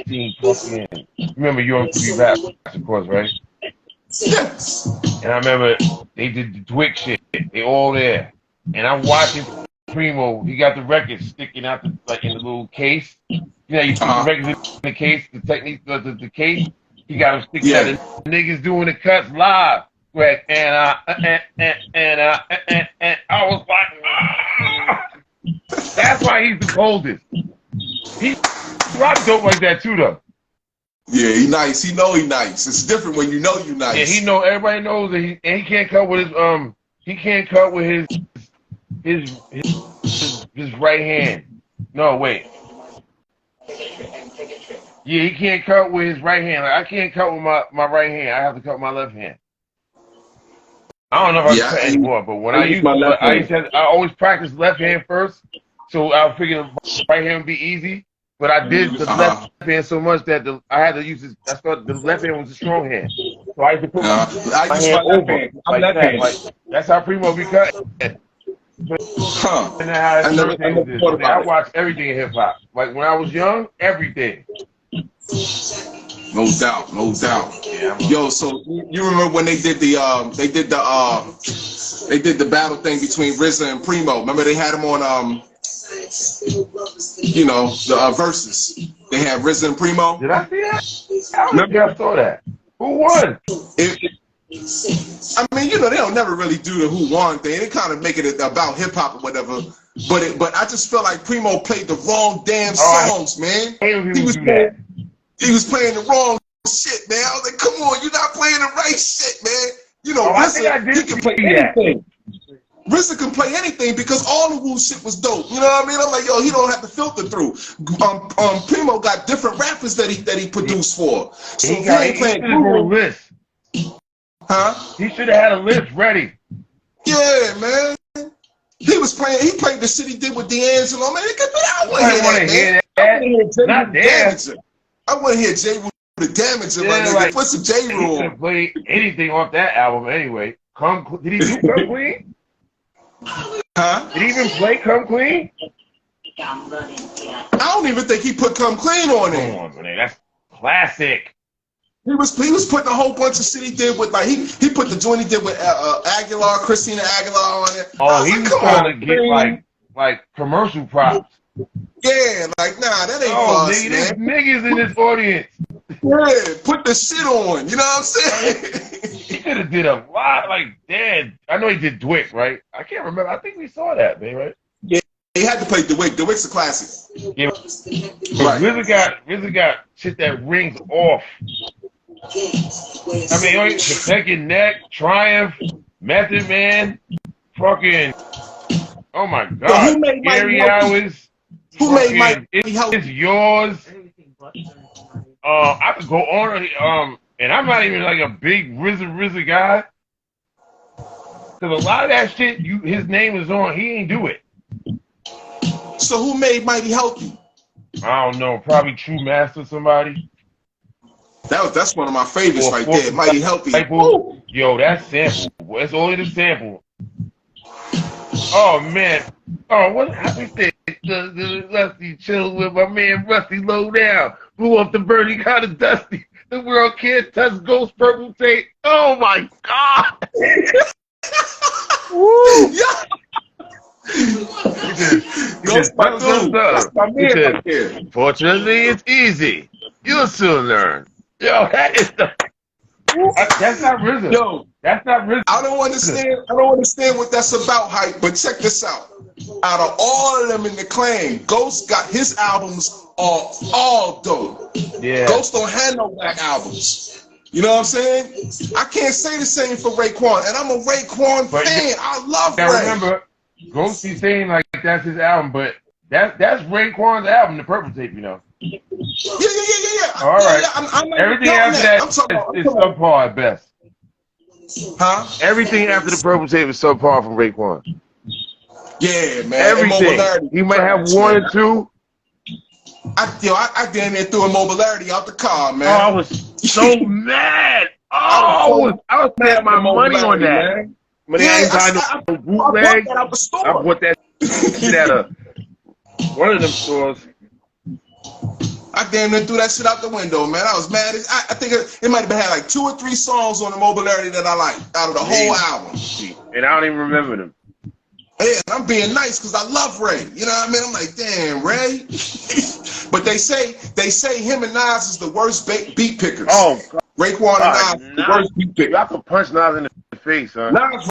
seen fucking. Remember BoomBap, of course, right? Yes. And I remember they did the Dwick shit. They all there. And I'm watching Primo. He got the records sticking out in the little case. You know, you put the records in the case, the technique, the case. He got them sticking out. The niggas doing the cuts live. And I was like, that's why he's the coldest. He rock dope like that too, though. Yeah, he nice. He know he nice. It's different when you know you nice. Yeah, he know. Everybody knows that he can't cut with his He can't cut with his right hand. No, wait. Yeah, he can't cut with his right hand. Like, I can't cut with my right hand. I have to cut with my left hand. I don't know if I can cut anymore, but when I always practice left hand first, so I figured the right hand would be easy. But I did the left hand so much that I had to use this. I thought the left hand was a strong hand, so I had to put my hand over like that. Like, that's how Primo be cut. And I watch everything in hip hop. Like when I was young, everything. No doubt. Yeah, yo, so you remember when they did the battle thing between RZA and Primo? Remember they had him on the verses. They had RZA and Primo. Did I see that? I don't think I saw that. Who won? I mean, they don't never really do the who won thing. They kind of make it about hip hop or whatever. But I just feel like Primo played the wrong damn songs, man. He was playing the wrong shit, man. I was like, come on, you're not playing the right shit, man. RZA, he can play anything. RZA can play anything because all the Wu shit was dope. You know what I mean? I'm like, yo, he don't have to filter through. Primo got different rappers that he produced for. So he ain't playing list. Huh? He should have had a list ready. Yeah, man. He was playing. He played the shit he did with D'Angelo. Man, I want to hear that. That. Not there. I want to hear J. Rule the Damager, my nigga. Like, put some J. Rule. He could have played anything off that album anyway. Did he do Come Clean? Huh? Did he even play Come Clean? I don't even think he put Come Clean on it. Come on, man. That's classic. He was putting a whole bunch of shit he did with, like, he put the joint he did with Aguilar, Christina Aguilar on it. Oh, he was trying to get like commercial props. Yeah, like, nah, that ain't oh, us, nigga, man. there's niggas in this audience. Yeah, put the shit on. You know what I'm saying? He could have did a lot, like, damn. I know he did Dwick, right? I can't remember. I think we saw that, man, right? Yeah, he had to play Dwick. Dwick's a classic. Yeah, right. RZA got shit that rings off. I mean, Protect Your Neck, Triumph, Method Man, fucking, oh my God, Gary Hours. Who made Mike? It's yours. I could go on, and I'm not even like a big RZA guy. Cause a lot of that shit, his name is on, he ain't do it. So who made Mighty Healthy? I don't know, probably True Master, somebody. That's one of my favorites right there. Mighty Healthy. Yo, that sample. It's only the sample. Oh man. Oh, what happened there? The Rusty chill with my man Rusty low down. Blew up the bird, he got a dusty. The world can't touch Ghost Purple tape. Oh my God. Woo! Yeah. Fortunately, it's easy. You'll soon learn. Yo, that is that's not RZA. Yo, that's not RZA. I don't understand what that's about, hype. But check this out. Out of all of them in the clan, Ghost got his albums are all dope. Yeah. Ghost don't have no black albums. You know what I'm saying? I can't say the same for Raekwon, and I'm a Raekwon fan. I love Ray. Remember, Ghost be saying like that's his album, but that's Raekwon's album, The Purple Tape, you know. Yeah. All right. Yeah, I'm everything after that is subpar at best. Huh? Everything after The Purple Tape is subpar from Raekwon. Yeah, man. Everything. He might have one or two. I damn near threw Immobilarity out the car, man. Oh, I was so mad. Oh, I was paying my money on that. Man. I bought that out the store. I bought that shit at one of them stores. I damn near threw that shit out the window, man. I was mad. I think it might have had like 2 or 3 songs on Immobilarity that I liked out of the whole album. And I don't even remember them. Yeah, I'm being nice because I love Ray. You know what I mean? I'm like, damn, Ray. But they say him and Nas is the worst beat pickers. Oh, God. Raekwon and Nas the worst beat pickers. I could punch Nas in the face, huh? Nas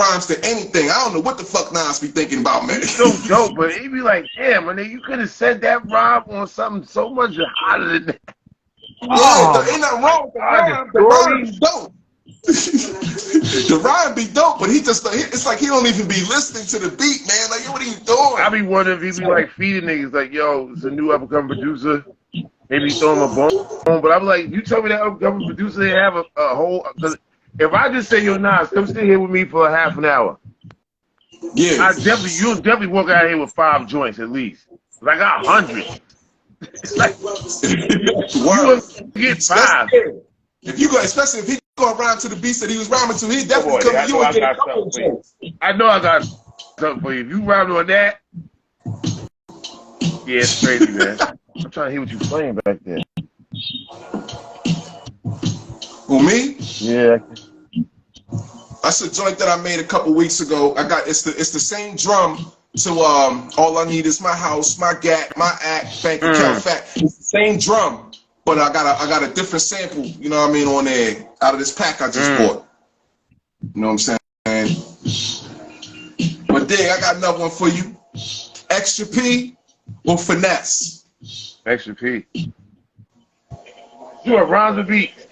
rhymes to anything. I don't know what the fuck Nas be thinking about, man. It's so dope, but he be like, damn, man, you could have said that rhyme on something so much hotter than that. Yeah, ain't nothing wrong with the rhyme is dope. The rhyme be dope, but it's like he don't even be listening to the beat, man. Like, what are you doing? I be wondering if he be like feeding niggas, like, yo, it's a new up-and-coming producer. Maybe throw him a bone. But I'm like, you tell me that up-and-coming producer they have a whole. Cause if I just say, yo, Nas, come sit here with me for a half an hour. Yeah. You'll definitely walk out here with 5 joints at least. Like, I got 100. Like, you get 5. If you go, especially if he go around to the beats that he was rhyming to, he definitely come to you and get a couple of songs. I know I got something for you. If you rhyme on that, yeah, it's crazy, man. I'm trying to hear what you playing back there. Who, me? Yeah. That's a joint that I made a couple weeks ago. It's the same drum to All I Need Is My House, My Gat, My Act, Bank Account Fat. It's the same drum. But I got a different sample, you know what I mean, on there out of this pack I just bought. You know what I'm saying? But then I got another one for you. Extra P or Finesse? Extra P. You a rhymes or beats?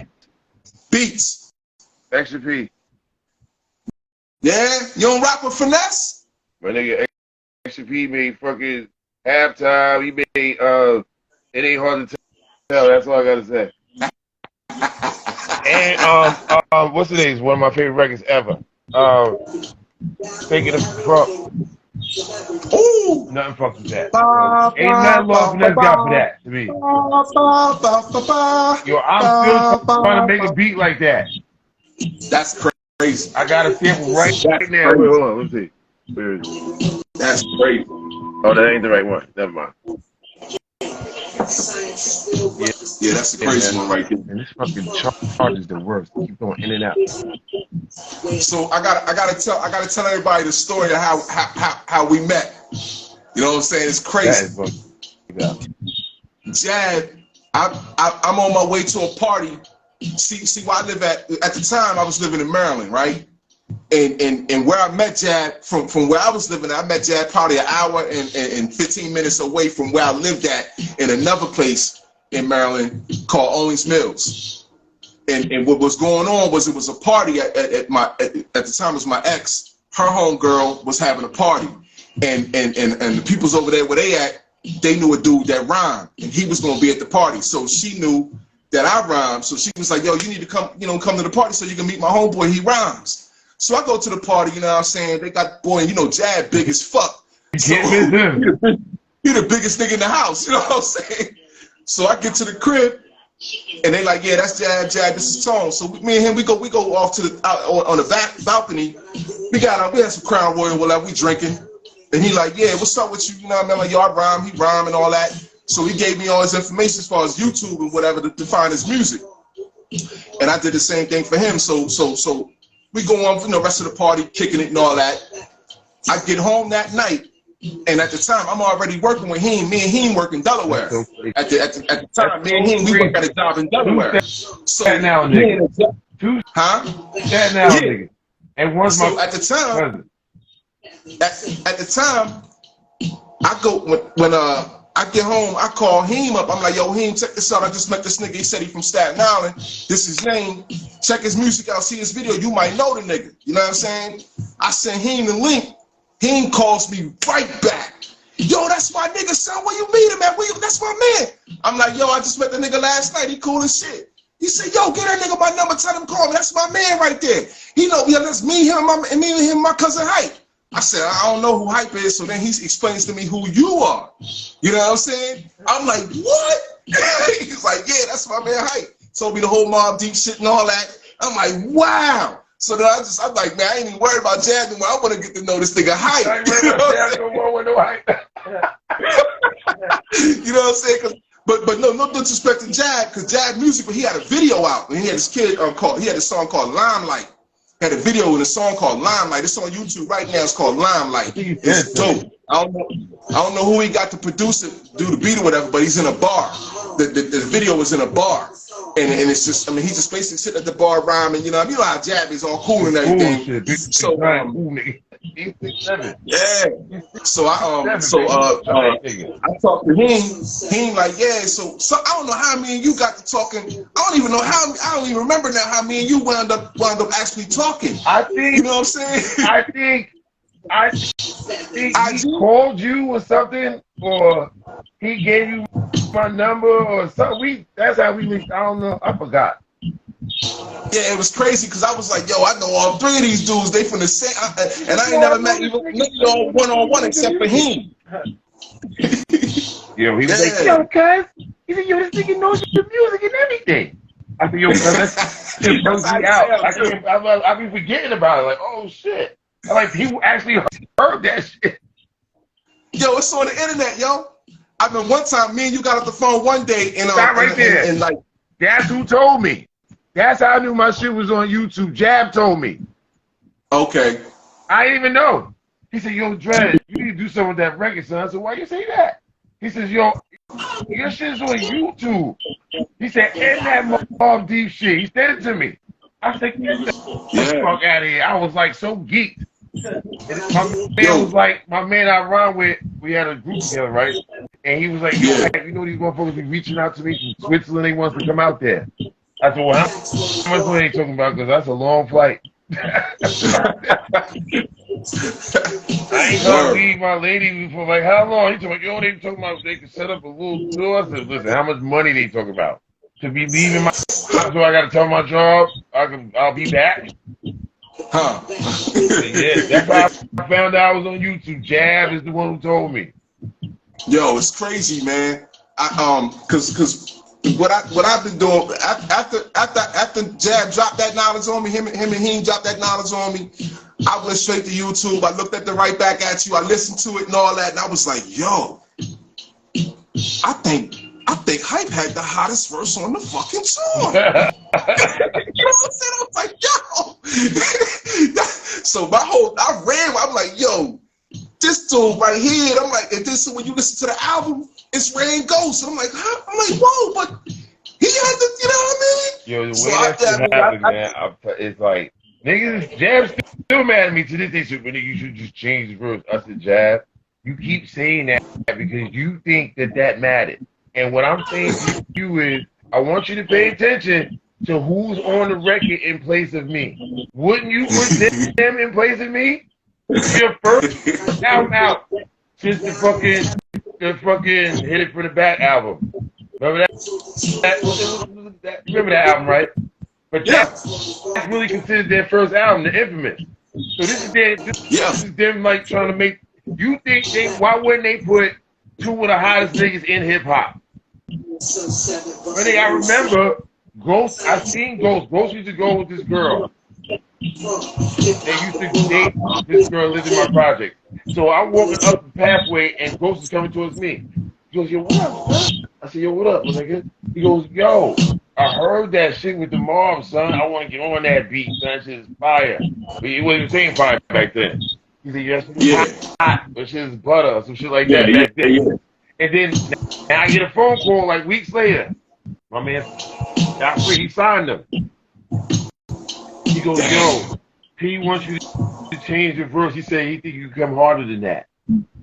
Beats. Extra P. Yeah? You don't rock with Finesse? My nigga, Extra P made fucking Halftime. He made, It Ain't Hard to Tell. That's all I gotta say. And what's the name? One of my favorite records ever. Taking it from Ooh. Nothing fucks with that. Ba, Ain't ba, nothing ba, lost ba, Finesse got for ba. that to me. Ba, ba, ba, ba, ba. Yo, I'm still Ba, trying to ba, make a ba. beat like that. That's crazy. I got a sample right That's now. Wait, crazy. hold on. Let's see. Where is it? That's crazy. Oh, that ain't the right one. Never mind. Yeah, Yeah, that's the yeah, crazy man. one right there. And this fucking chart is the worst. Keep going in and out. So I gotta tell everybody the story of how we met. You know what I'm saying? It's That is crazy. fucking up. Jad, I'm on my way to a party. See where I live at the time I was living in Maryland, right? And where I met Jad, from where I was living, I met Jad probably an hour and 15 minutes away from where I lived at in another place in Maryland called Owings Mills. And what was going on was it was a party at the time it was my ex, her homegirl was having a party. And the people's over there where they at, they knew a dude that rhymed and he was gonna be at the party. So she knew that I rhymed. So she was like, yo, you need to come to the party so you can meet my homeboy, he rhymes. So I go to the party, you know what I'm saying? They got, boy, you know, Jad big as fuck. So Can't miss him. he the biggest nigga in the house, you know what I'm saying? So I get to the crib, and they like, yeah, that's Jad, this is Tone. So me and him, we go off to the on the back balcony. We had some Crown Royal, whatever, we drinking. And he like, yeah, what's up with you? You know what I mean? Like, yo, I rhyme, he rhyme and all that. So he gave me all his information as far as YouTube and whatever to find his music. And I did the same thing for him. So we go on for the rest of the party, kicking it and all that. I get home that night, and at the time I'm already working with him. Me and him work in Delaware. At the time, me and him, we work at a job in Delaware. So now, nigga. Huh? That now, Yeah. nigga. And once So my at the time, cousin. at the time, I go when I get home, I call him up. I'm like, yo, Heem, check this out. I just met this nigga. He said he from Staten Island. This is his name. Check his music out. See his video. You might know the nigga. You know what I'm saying? I sent Heem the link. Heem calls me right back. Yo, that's my nigga, son. Where you meet him at? That's my man. I'm like, yo, I just met the nigga last night. He cool as shit. He said, yo, get that nigga my number. Tell him call me. That's my man right there. He know, yeah, that's me, him, and him, my cousin Hype. I said, I don't know who Hype is. So then he explains to me who you are. You know what I'm saying? I'm like, what? He's like, yeah, that's my man Hype. Told me the whole Mob Deep shit and all that. I'm like, wow. So then I'm like, man, I ain't even worried about Jad anymore. I want to get to know this nigga Hype. I ain't worried about Jad no more with no Hype. You know what I'm saying? But no disrespect to Jad, because Jad music, but he had a video out, and he had his kid he had a song called Limelight. Had a video in a song called Limelight. It's on YouTube right now. It's called Limelight. It's dope. I don't know who he got to produce it, do the beat or whatever, but he's in a bar. The video was in a bar. And it's just, I mean, he's just basically sitting at the bar rhyming, you know how Jab is all cool and everything. So, yeah. So I talked to him. He like, yeah. So I don't know how me and you got to talking. I don't even know how. I don't even remember now how me and you wound up actually talking. I think, you know what I'm saying? I think he called you or something, or he gave you my number or something. That's how we linked. I don't know. I forgot. Yeah, it was crazy because I was like, yo, I know all three of these dudes. They from the same, and I ain't never met even one-on-one except for him. Yo, he was like, yo, cuz. He said, yo, this nigga knows your music and everything. I said, yo, cuz, that's just bugs me out. I be forgetting about it. Like, oh, shit. Like, he actually heard that shit. Yo, it's on the internet, yo. I mean, one time, me and you got off the phone one day, and stop right there. And like, that's who told me. That's how I knew my shit was on YouTube. Jab told me. Okay. I didn't even know. He said, yo, Dread, you need to do something with that record, son. I said, why you say that? He says, yo, your shit's on YouTube. He said, and that Mob Deep shit. He said it to me. I said, get the fuck out of here. I was like so geeked. And my man was like, my man I run with, we had a group together, right? And he was like, yo, you know these motherfuckers be reaching out to me from Switzerland, they want to come out there. I said, well, how much money they talking about? Because that's a long flight. I ain't gonna leave my lady for like how long? He told me, yo, they talking about they can set up a little tour. I said, listen, how much money they talking about? To be leaving my so I gotta tell my job, I'll be back. Huh? Yeah, that's how I found out I was on YouTube. Jab is the one who told me. Yo, it's crazy, man. Cause what I've been doing after Jab dropped that knowledge on me, him and he dropped that knowledge on me. I went straight to YouTube. I looked at the right back at you. I listened to it and all that, and I was like, yo, I think Hype had the hottest verse on the fucking song. You know what I'm saying? I was like, yo. So I ran. I'm like, yo, this dude right here. And I'm like, and this when you listen to the album, it's Rain Ghost. And I'm like, huh? I'm like, whoa, but he had the, you know what I mean? Yo, the way that shit happens, man, it's like, niggas, Jab's still mad at me to this day. So, nigga, you should just change the verse. I said, Jab, you keep saying that because you think that mattered. And what I'm saying to you is, I want you to pay attention to who's on the record in place of me. Wouldn't you put them in place of me? Your first album out since the fucking Hit It From The Back album. Remember that? Remember that album, right? But that's really considered their first album, The Infamous. So this is them like trying to make. You think why wouldn't they put two of the hottest niggas in hip hop? But I remember Ghost. I seen Ghost. Ghost used to go with this girl. They used to date this girl lived in my project. So I'm walking up the pathway and Ghost is coming towards me. He goes, yo, what up, son? I said, yo, what up, nigga? He goes, yo, I heard that shit with the mob, son. I want to get on that beat, son. That shit is fire. But he wasn't saying fire back then. He said, yes, it's hot, but shit is butter, some shit like that. And then now I get a phone call like weeks later. My man, he signed him. He goes, yo, P wants you to change your verse. He said he think you can come harder than that.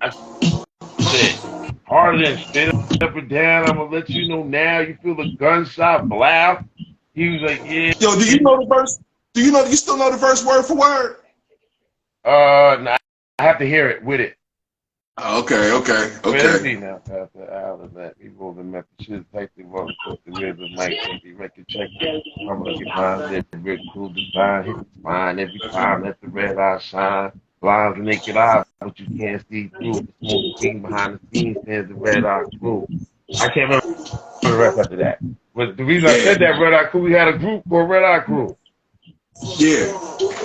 I said, harder than straight up and down. I'm gonna let you know now. You feel the gunshot blast. He was like, yeah. Yo, do you know the verse? Do you still know the verse word for word? Nah, I have to hear it with it. Okay. Let's see now, after out of that, people have met the shit like they want to put the rhythm, mic, the record check. I'm gonna get mine, let the red cool design, hit the spine every time, let the red eye shine. Blinds the naked eye, but you can't see through. The smoke thing behind the scenes stands the red eye crew. I can't remember the rest after that. But the reason I said that Red Eye Crew, we had a group called Red Eye Crew. Yeah.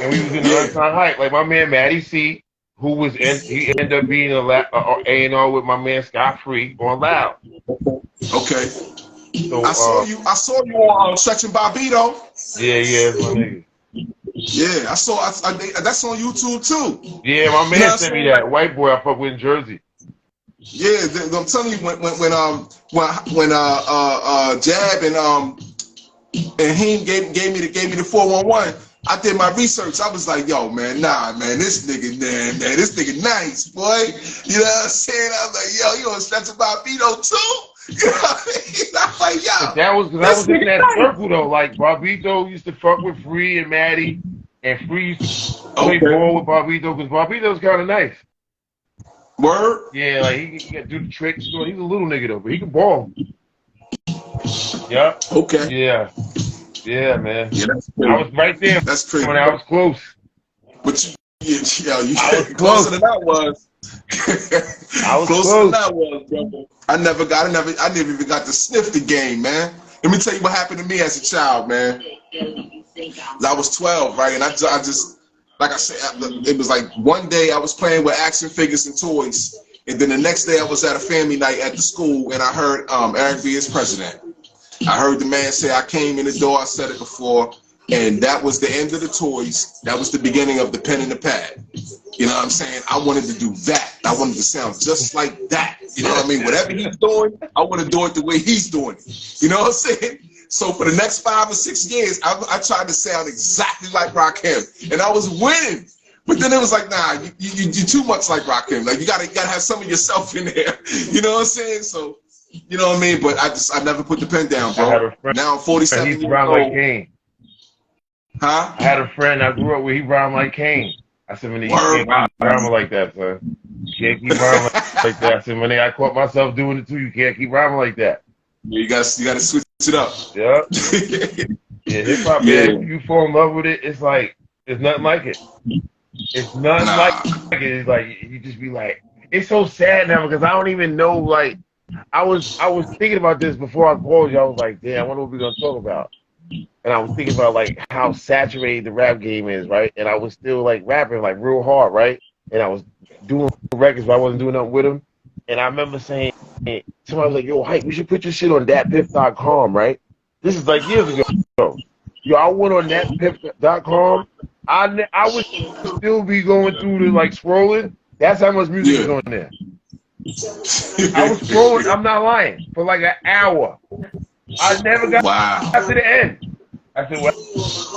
And we was in the unsigned hype. Like my man Matty C, who was he ended up being A&R with my man Scott Free on Loud. Okay. So I saw you on Stretching Bobito. Yeah, my nigga. Yeah, I that's on YouTube too. Yeah, my man sent me that white boy I fuck with in Jersey. Yeah, I'm telling you when Jab and he gave me the 411. I did my research. I was like, yo, man, nah, man, this nigga nice, boy. You know what I'm saying? I was like, yo, you on Stretching Bobito too? You know what I mean? I'm like, yo. But that was because I was in that circle though. Like Bobito used to fuck with Free and Matty, and Free used to play ball with Bobito because Bobito's kind of nice. Word? Yeah, like he can do the tricks. He's a little nigga though, but he can ball. Yeah. Okay. Yeah, man. Yeah, I was right there. That's crazy. When I was close. But you I was closer than I was. I was closer than I was, brother. I never even got to sniff the game, man. Let me tell you what happened to me as a child, man. I was 12, right? And I just, like I said, it was like one day I was playing with action figures and toys, and then the next day I was at a family night at the school, and I heard Eric B. is president. I heard the man say, I came in the door, I said it before, and that was the end of the toys. That was the beginning of the pen and the pad. You know what I'm saying? I wanted to do that. I wanted to sound just like that. You know what I mean? Whatever he's doing, I want to do it the way he's doing it. You know what I'm saying? So for the next 5 or 6 years, I tried to sound exactly like Rakim, and I was winning. But then it was like, nah, you too much like Rakim. Like you gotta have some of yourself in there. You know what I'm saying? So. You know what I mean? But I never put the pen down, bro. I had a friend, now I'm 47 he's years rhymed old. like Kane. Huh? I had a friend I grew up with, he rhymed like Kane. I said, man, you can't keep rhyming like that, son. You can't keep rhyming like that. I said, man, I caught myself doing it too. You can't keep rhyming like that. You gotta switch it up. Yeah. Yeah, hip hop, man, if you fall in love with it, it's like It's nothing like it. It's nothing like it. It's like you just be like, it's so sad now because I don't even know. Like, I was thinking about this before I called you. I was like, damn, I wonder what we're gonna talk about. And I was thinking about like how saturated the rap game is, right? And I was still like rapping like real hard, right? And I was doing records, but I wasn't doing nothing with them. And I remember saying, somebody was like, yo, Hype, we should put your shit on thatpiff.com, right? This is like years ago. Yo, I went on thatpiff.com. I would still be going through the like scrolling. That's how much music is on there. I was scrolling, I'm not lying, for like an hour. I never got to the end. I said, well,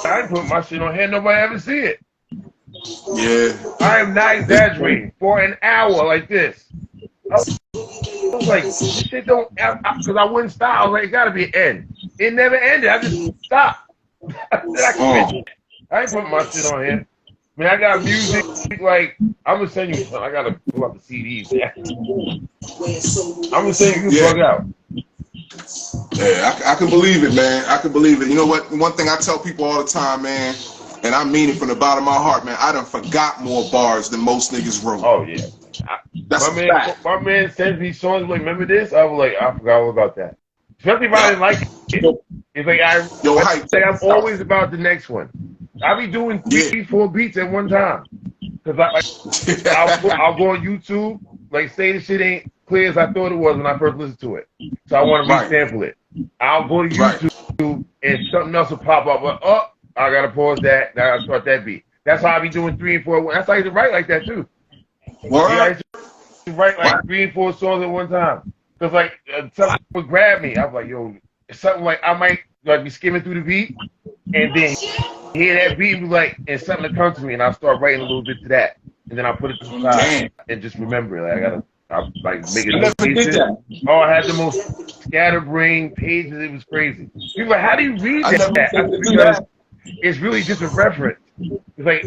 I didn't put my shit on here, nobody ever see it. Yeah. I am not exaggerating. For an hour like this. I was like, this shit don't, because I wouldn't stop. I was like, it gotta be an end. It never ended. I just stopped. I ain't putting my shit on here. Man, I got music, like, I'm gonna send you some. I gotta pull out the CDs. I'm gonna send you plug out. Yeah, I can believe it, man. I can believe it. You know what? One thing I tell people all the time, man, and I mean it from the bottom of my heart, man, I done forgot more bars than most niggas wrote. Oh, yeah. That's my man sends me songs like, remember this? I was like, I forgot all about that. Especially if I didn't like it. It's like, I'm always about the next one. I be doing 3-4 beats at one time. Because I'll go on YouTube, like, say the shit ain't clear as I thought it was when I first listened to it. So I want to resample it. I'll go to YouTube and something else will pop up. Like, oh, I got to pause that. Now I gotta start that beat. That's how I be doing 3 and 4. That's how I used to write like that, too. I used to write like 3 and 4 songs at one time. Because, like, something would grab me. I was like, yo, something like I might like be skimming through the beat and then hear that beat and be like, and something to come to me and I'll start writing a little bit to that. And then I'll put it to the side and just remember it. Like, I'll like make it notation. Oh, I had the most scatterbrained pages. It was crazy. People like, how do you read that? Because it's really just a reference. It's like,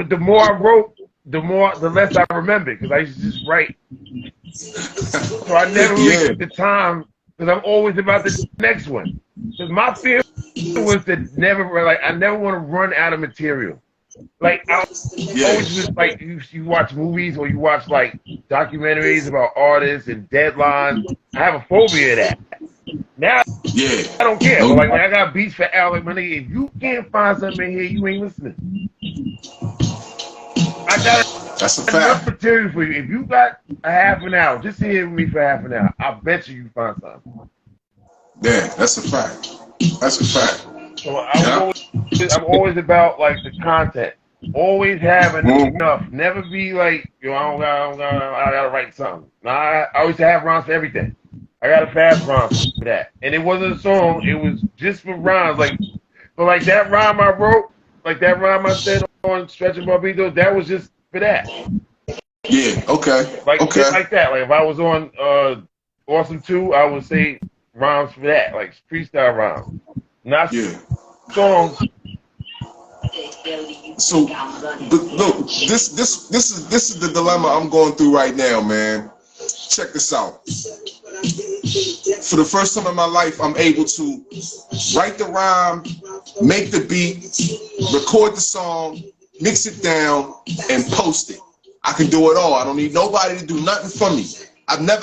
the more I wrote, the less I remembered because I used to just write. So I never really took the time because I'm always about the next one. Because my fear was to never I never want to run out of material. Like I always just like you watch movies or you watch like documentaries about artists and deadlines. I have a phobia of that. Now I don't care. But like when I got beats for Al, like my nigga, if you can't find something in here, you ain't listening. I got enough material for you. If you got a half an hour, just sit here with me for half an hour. I bet you find something. Yeah, that's a fact. That's a fact. So I'm always about like the content. Always have enough. Never be like, yo, I gotta write something. Nah, I always have rhymes for everything. I got a fast rhyme for that. And it wasn't a song, it was just for rhymes. Like that rhyme I wrote, like that rhyme I said on Stretching Barbitos, that was just for that. Yeah, okay. Like shit like that. Like if I was on Awesome 2, I would say rhymes for that, like freestyle rhymes. Not songs. So look, this is the dilemma I'm going through right now, man. Check this out. For the first time in my life, I'm able to write the rhyme, make the beat, record the song, mix it down, and post it. I can do it all. I don't need nobody to do nothing for me. I've never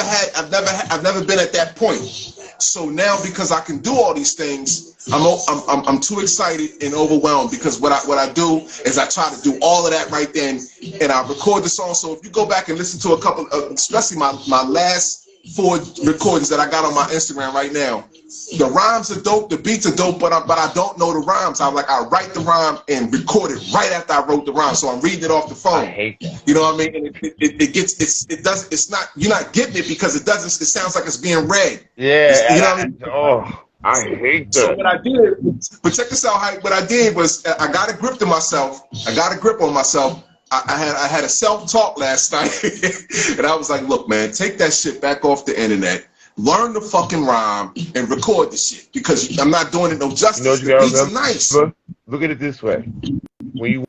been at that point. So now, because I can do all these things, I'm too excited and overwhelmed because what I do is I try to do all of that right then, and I record the song. So if you go back and listen to a couple, especially my last 4 recordings that I got on my Instagram right now, the rhymes are dope, the beats are dope, but I don't know the rhymes. I write the rhyme and record it right after I wrote the rhyme, so I'm reading it off the phone. I hate that. You know what I mean? And it's not, you're not getting it because it sounds like it's being read. Yeah. You know what I mean? Oh, I hate that. So what I did, but check this out, Hype. What I did was I got a grip to myself. I got a grip on myself. I had a self-talk last night, and I was like, look, man, take that shit back off the internet. Learn the fucking rhyme and record the shit because I'm not doing it no justice. You know, the beats are nice. Look at it this way. When you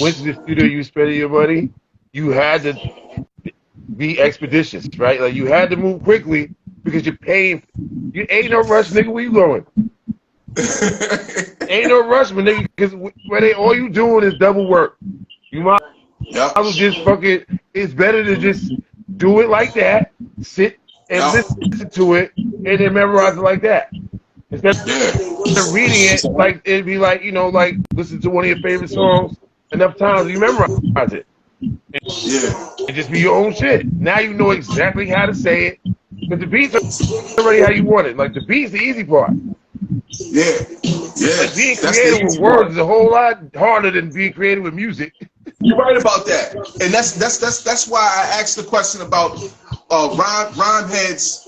went to the studio, you spending your money, you had to be expeditious, right? Like you had to move quickly because you're paying. You ain't no rush, nigga. Where you going? Ain't no rush, my nigga, because all you doing is double work. You might Yep. as well just fucking. It's better to just do it like that, sit and listen to it, and then memorize it like that. Instead of reading it, like it'd be like, you know, like listen to one of your favorite songs enough times you memorize it. Yeah. It just be your own shit. Now you know exactly how to say it. But the beats are already how you want it. Like the beats, the easy part. Yeah. Yeah. Like being creative with words is a whole lot harder than being creative with music. You're right about that, and that's why I asked the question about rhyme heads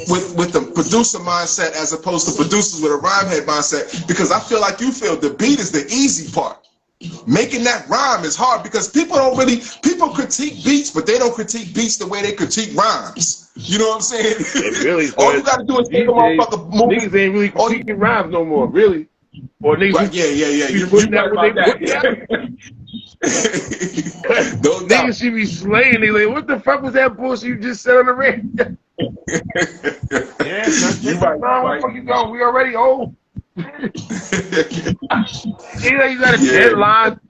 with the producer mindset as opposed to producers with a rhyme head mindset, because I feel like you feel the beat is the easy part. Making that rhyme is hard because people critique beats, but they don't critique beats the way they critique rhymes. You know what I'm saying? Really, all you gotta do is take a motherfucker movie. Niggas ain't really critiquing rhymes no more, really. Or niggas, right, yeah. You right about that. Niggas should be slaying. They like, what the fuck was that bullshit you just said on the radio? Yeah, you right. Where the fuck you going? We already old. You got a deadline.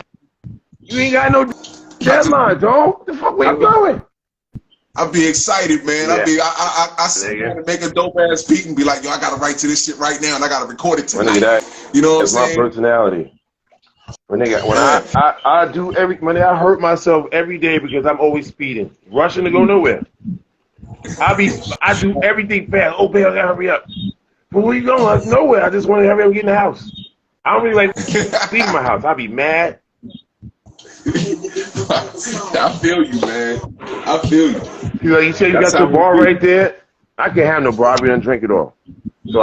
You ain't got no deadline, dog. What the fuck, where you going? I'll be excited, man. Yeah. I sit there and make a dope ass beat and be like, yo, I gotta write to this shit right now and I gotta record it tonight. You know what I'm saying? That's my personality. When I do I hurt myself every day because I'm always speeding, rushing to go nowhere. I do everything fast. Oh, baby, I gotta hurry up. But where you going? I'm nowhere. I just want to hurry up and get in the house. I don't really like leaving my house. I'll be mad. I feel you, man. I feel you. You say you got your bar right there. I can't have no bar. I don't drink it all. So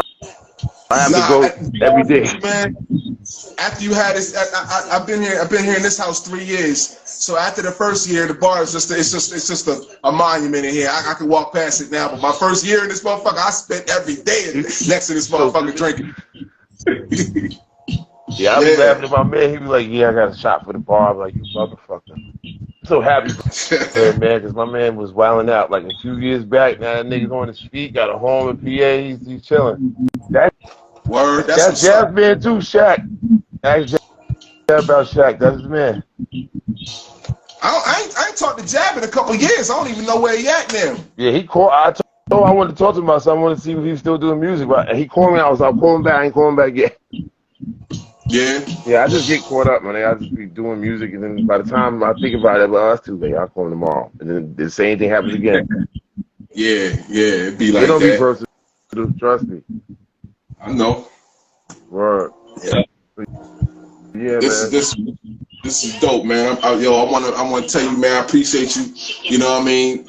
I have to go every day. Man, after you had this, I've been here in this house 3 years. So after the first year, the bar is just a monument in here. I can walk past it now, but my first year in this motherfucker, I spent every day next to this motherfucker drinking. Yeah, I was laughing at my man. He was like, "Yeah, I got a shot for the bar." I'm like, "You motherfucker!" I'm so happy, man, because my man was wilding out. Like a few years back, now that nigga's on his feet, got a home in PA. He's chilling. That's Jazz man too, Shaq. Ask Jazz about Shaq. That's his man. I ain't talked to Jab in a couple of years. I don't even know where he at now. Yeah, he called. I told him I wanted to talk to him about something. I wanted to see if he was still doing music. But he called me. I'll call him back. I ain't calling back yet. Yeah. Yeah, I just get caught up, man. I just be doing music, and then by the time I think about it, well, that's too late. I'll call him tomorrow, and then the same thing happens again. Yeah, it'd be like that. It don't be personal. Trust me. I know. Word. Yeah. Yeah, This is dope, man. I want to tell you, man. I appreciate you. You know what I mean?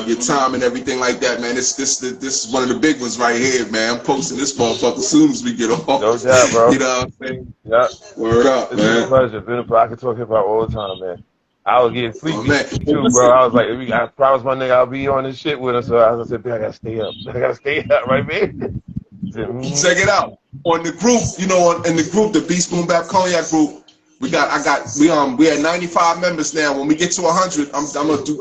Your time and everything like that, man. This is one of the big ones right here, man. I'm posting this motherfucker as soon as we get off. No doubt, bro. You know what I'm saying? Yeah. Word up, it's man. It's been a pleasure. I can talk hip hop all the time, man. I was getting sleepy too, bro. I was like, I promised my nigga I'll be on this shit with him, so I said, I gotta stay up, right, man? Check it out. On the group, you know, in the group, the Beast BoomBap Cognac group, we had 95 members now. When we get to 100, I'm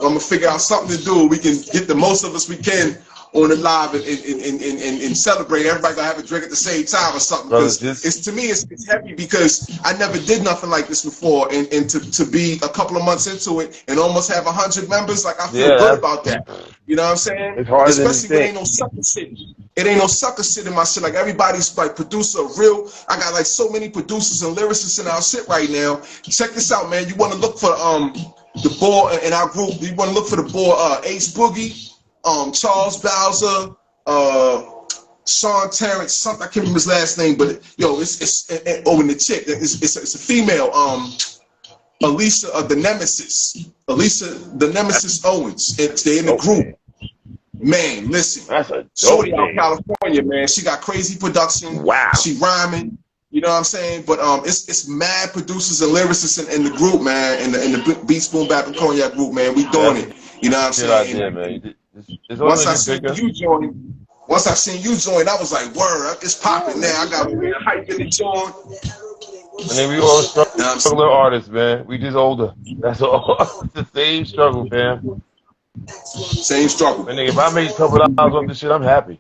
gonna figure out something to do. We can get the most of us we can on the live and celebrate. Everybody gonna have a drink at the same time or something. Because to me it's heavy because I never did nothing like this before, and to be a couple of months into it and almost have 100 members, like I feel good about that. You know what I'm saying? It's hard, especially when ain't no sucker shit. It ain't no sucker shit in my shit. Like everybody's like producer real. I got like so many producers and lyricists in our shit right now. Check this out, man. You want to look for the boy in our group. You want to look for the boy Ace Boogie, Charles Bowser, Sean Terrence. Something I can't remember his last name, but yo, it's and the chick. It's a female. Alicia the Nemesis. Alicia the Nemesis Owens. They're in the group. Man, listen. That's a Shorty out of California, man. She got crazy production. Wow. She rhyming. You know what I'm saying? But it's mad producers and lyricists in the group, man. In the Beats BoomBap and Cognac group, man. We doing it. You know what I'm saying? Idea, man. Once I seen you join, I was like, word, it's popping now. I got hype in the joint. And then we all struggling artists, man. We just older. That's all. It's the same struggle, man. Same struggle. And if I make a couple of dollars off this shit, I'm happy.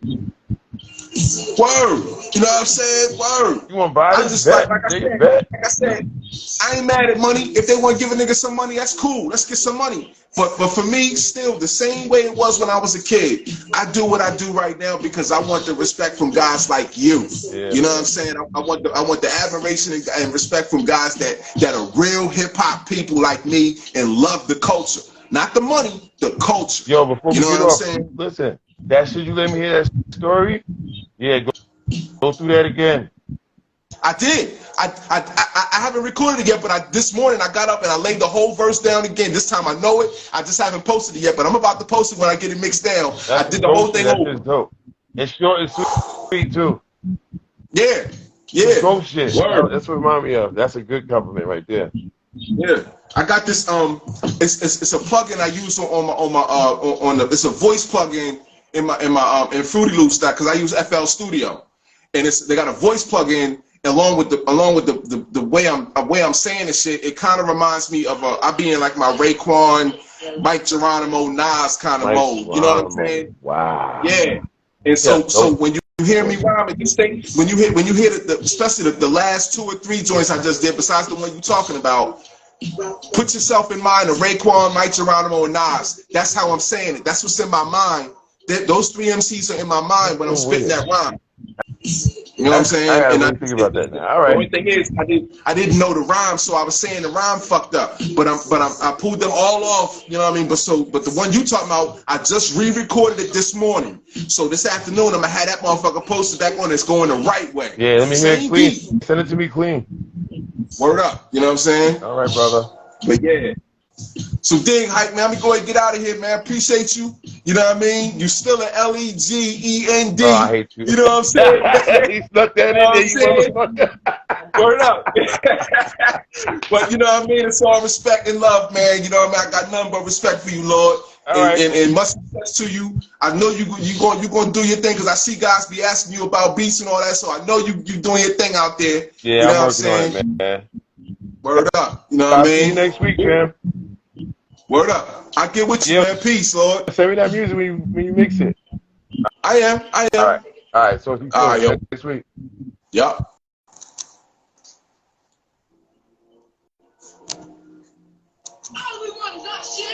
Word. You know what I'm saying? Word. You want to buy I this? just Bet. like Bet. I said, I ain't mad at money. If they want to give a nigga some money, that's cool. Let's get some money. But for me, still the same way it was when I was a kid. I do what I do right now because I want the respect from guys like you. Yeah, you know what I'm saying? I want the admiration and respect from guys that are real hip hop people like me and love the culture, not the money, the culture. Yo, before You we know get what I'm off, saying? listen, that shit you let me hear that story? Yeah, go through that again. I did. I haven't recorded it yet, but this morning I got up and I laid the whole verse down again. This time I know it. I just haven't posted it yet, but I'm about to post it when I get it mixed down. I That's did some the whole dope shit. thing That over. shit's dope. It's short and sweet too. Yeah, Some yeah. dope shit. Word. That's what remind me of. That's a good compliment right there. Yeah. I got this. It's a plugin I use it's a voice plugin in Fruity Loops because I use FL Studio, and they got a voice plugin along with the way I'm saying this shit. It kind of reminds me of I be in like my Raekwon, Mike Geronimo, Nas kind of mode. You know what I'm saying? Wow. Yeah. And Yeah, so dope. when you hear me rhyming, when you hear especially the last 2 or 3 joints I just did, besides the one you talking about, put yourself in mind of Raekwon, Mike Geronimo, and Nas. That's how I'm saying it. That's what's in my mind. Those 3 MCs are in my mind when I'm spitting that rhyme. You know what I'm I saying? gotta And really think about that now. All the right. only thing is, I didn't know the rhyme, so I was saying the rhyme fucked up. But I pulled them all off. You know what I mean? But the one you talking about, I just re-recorded it this morning. So this afternoon, I'm gonna have that motherfucker posted back on. It's going the right way. Yeah, let me hear it Same clean. beat. Send it to me clean. Word up. You know what I'm saying? All right, brother. But yeah. So Dig Hype, man, let me go ahead and get out of here, man. Appreciate you. You know what I mean? You still an LEGEND. Oh, I hate you. You know what I'm saying? He snuck that You know in what there, I'm you saying? motherfucker. Word up. But you know what I mean? It's all respect and love, man. You know what I mean? I got nothing but respect for you, Lord. All right. And much success to you. I know you going to do your thing because I see guys be asking you about beats and all that. So I know you doing your thing out there. Yeah, You know I'm what I'm working on it, saying? man. Word up. You know what I I'll see you mean? next week, man. Word up. I get with you, Yeah, man. Peace, Lord. send me that music when you mix it. I am. All right. All right. So, see you All right, yo. next week. Yup. All we want is our shit.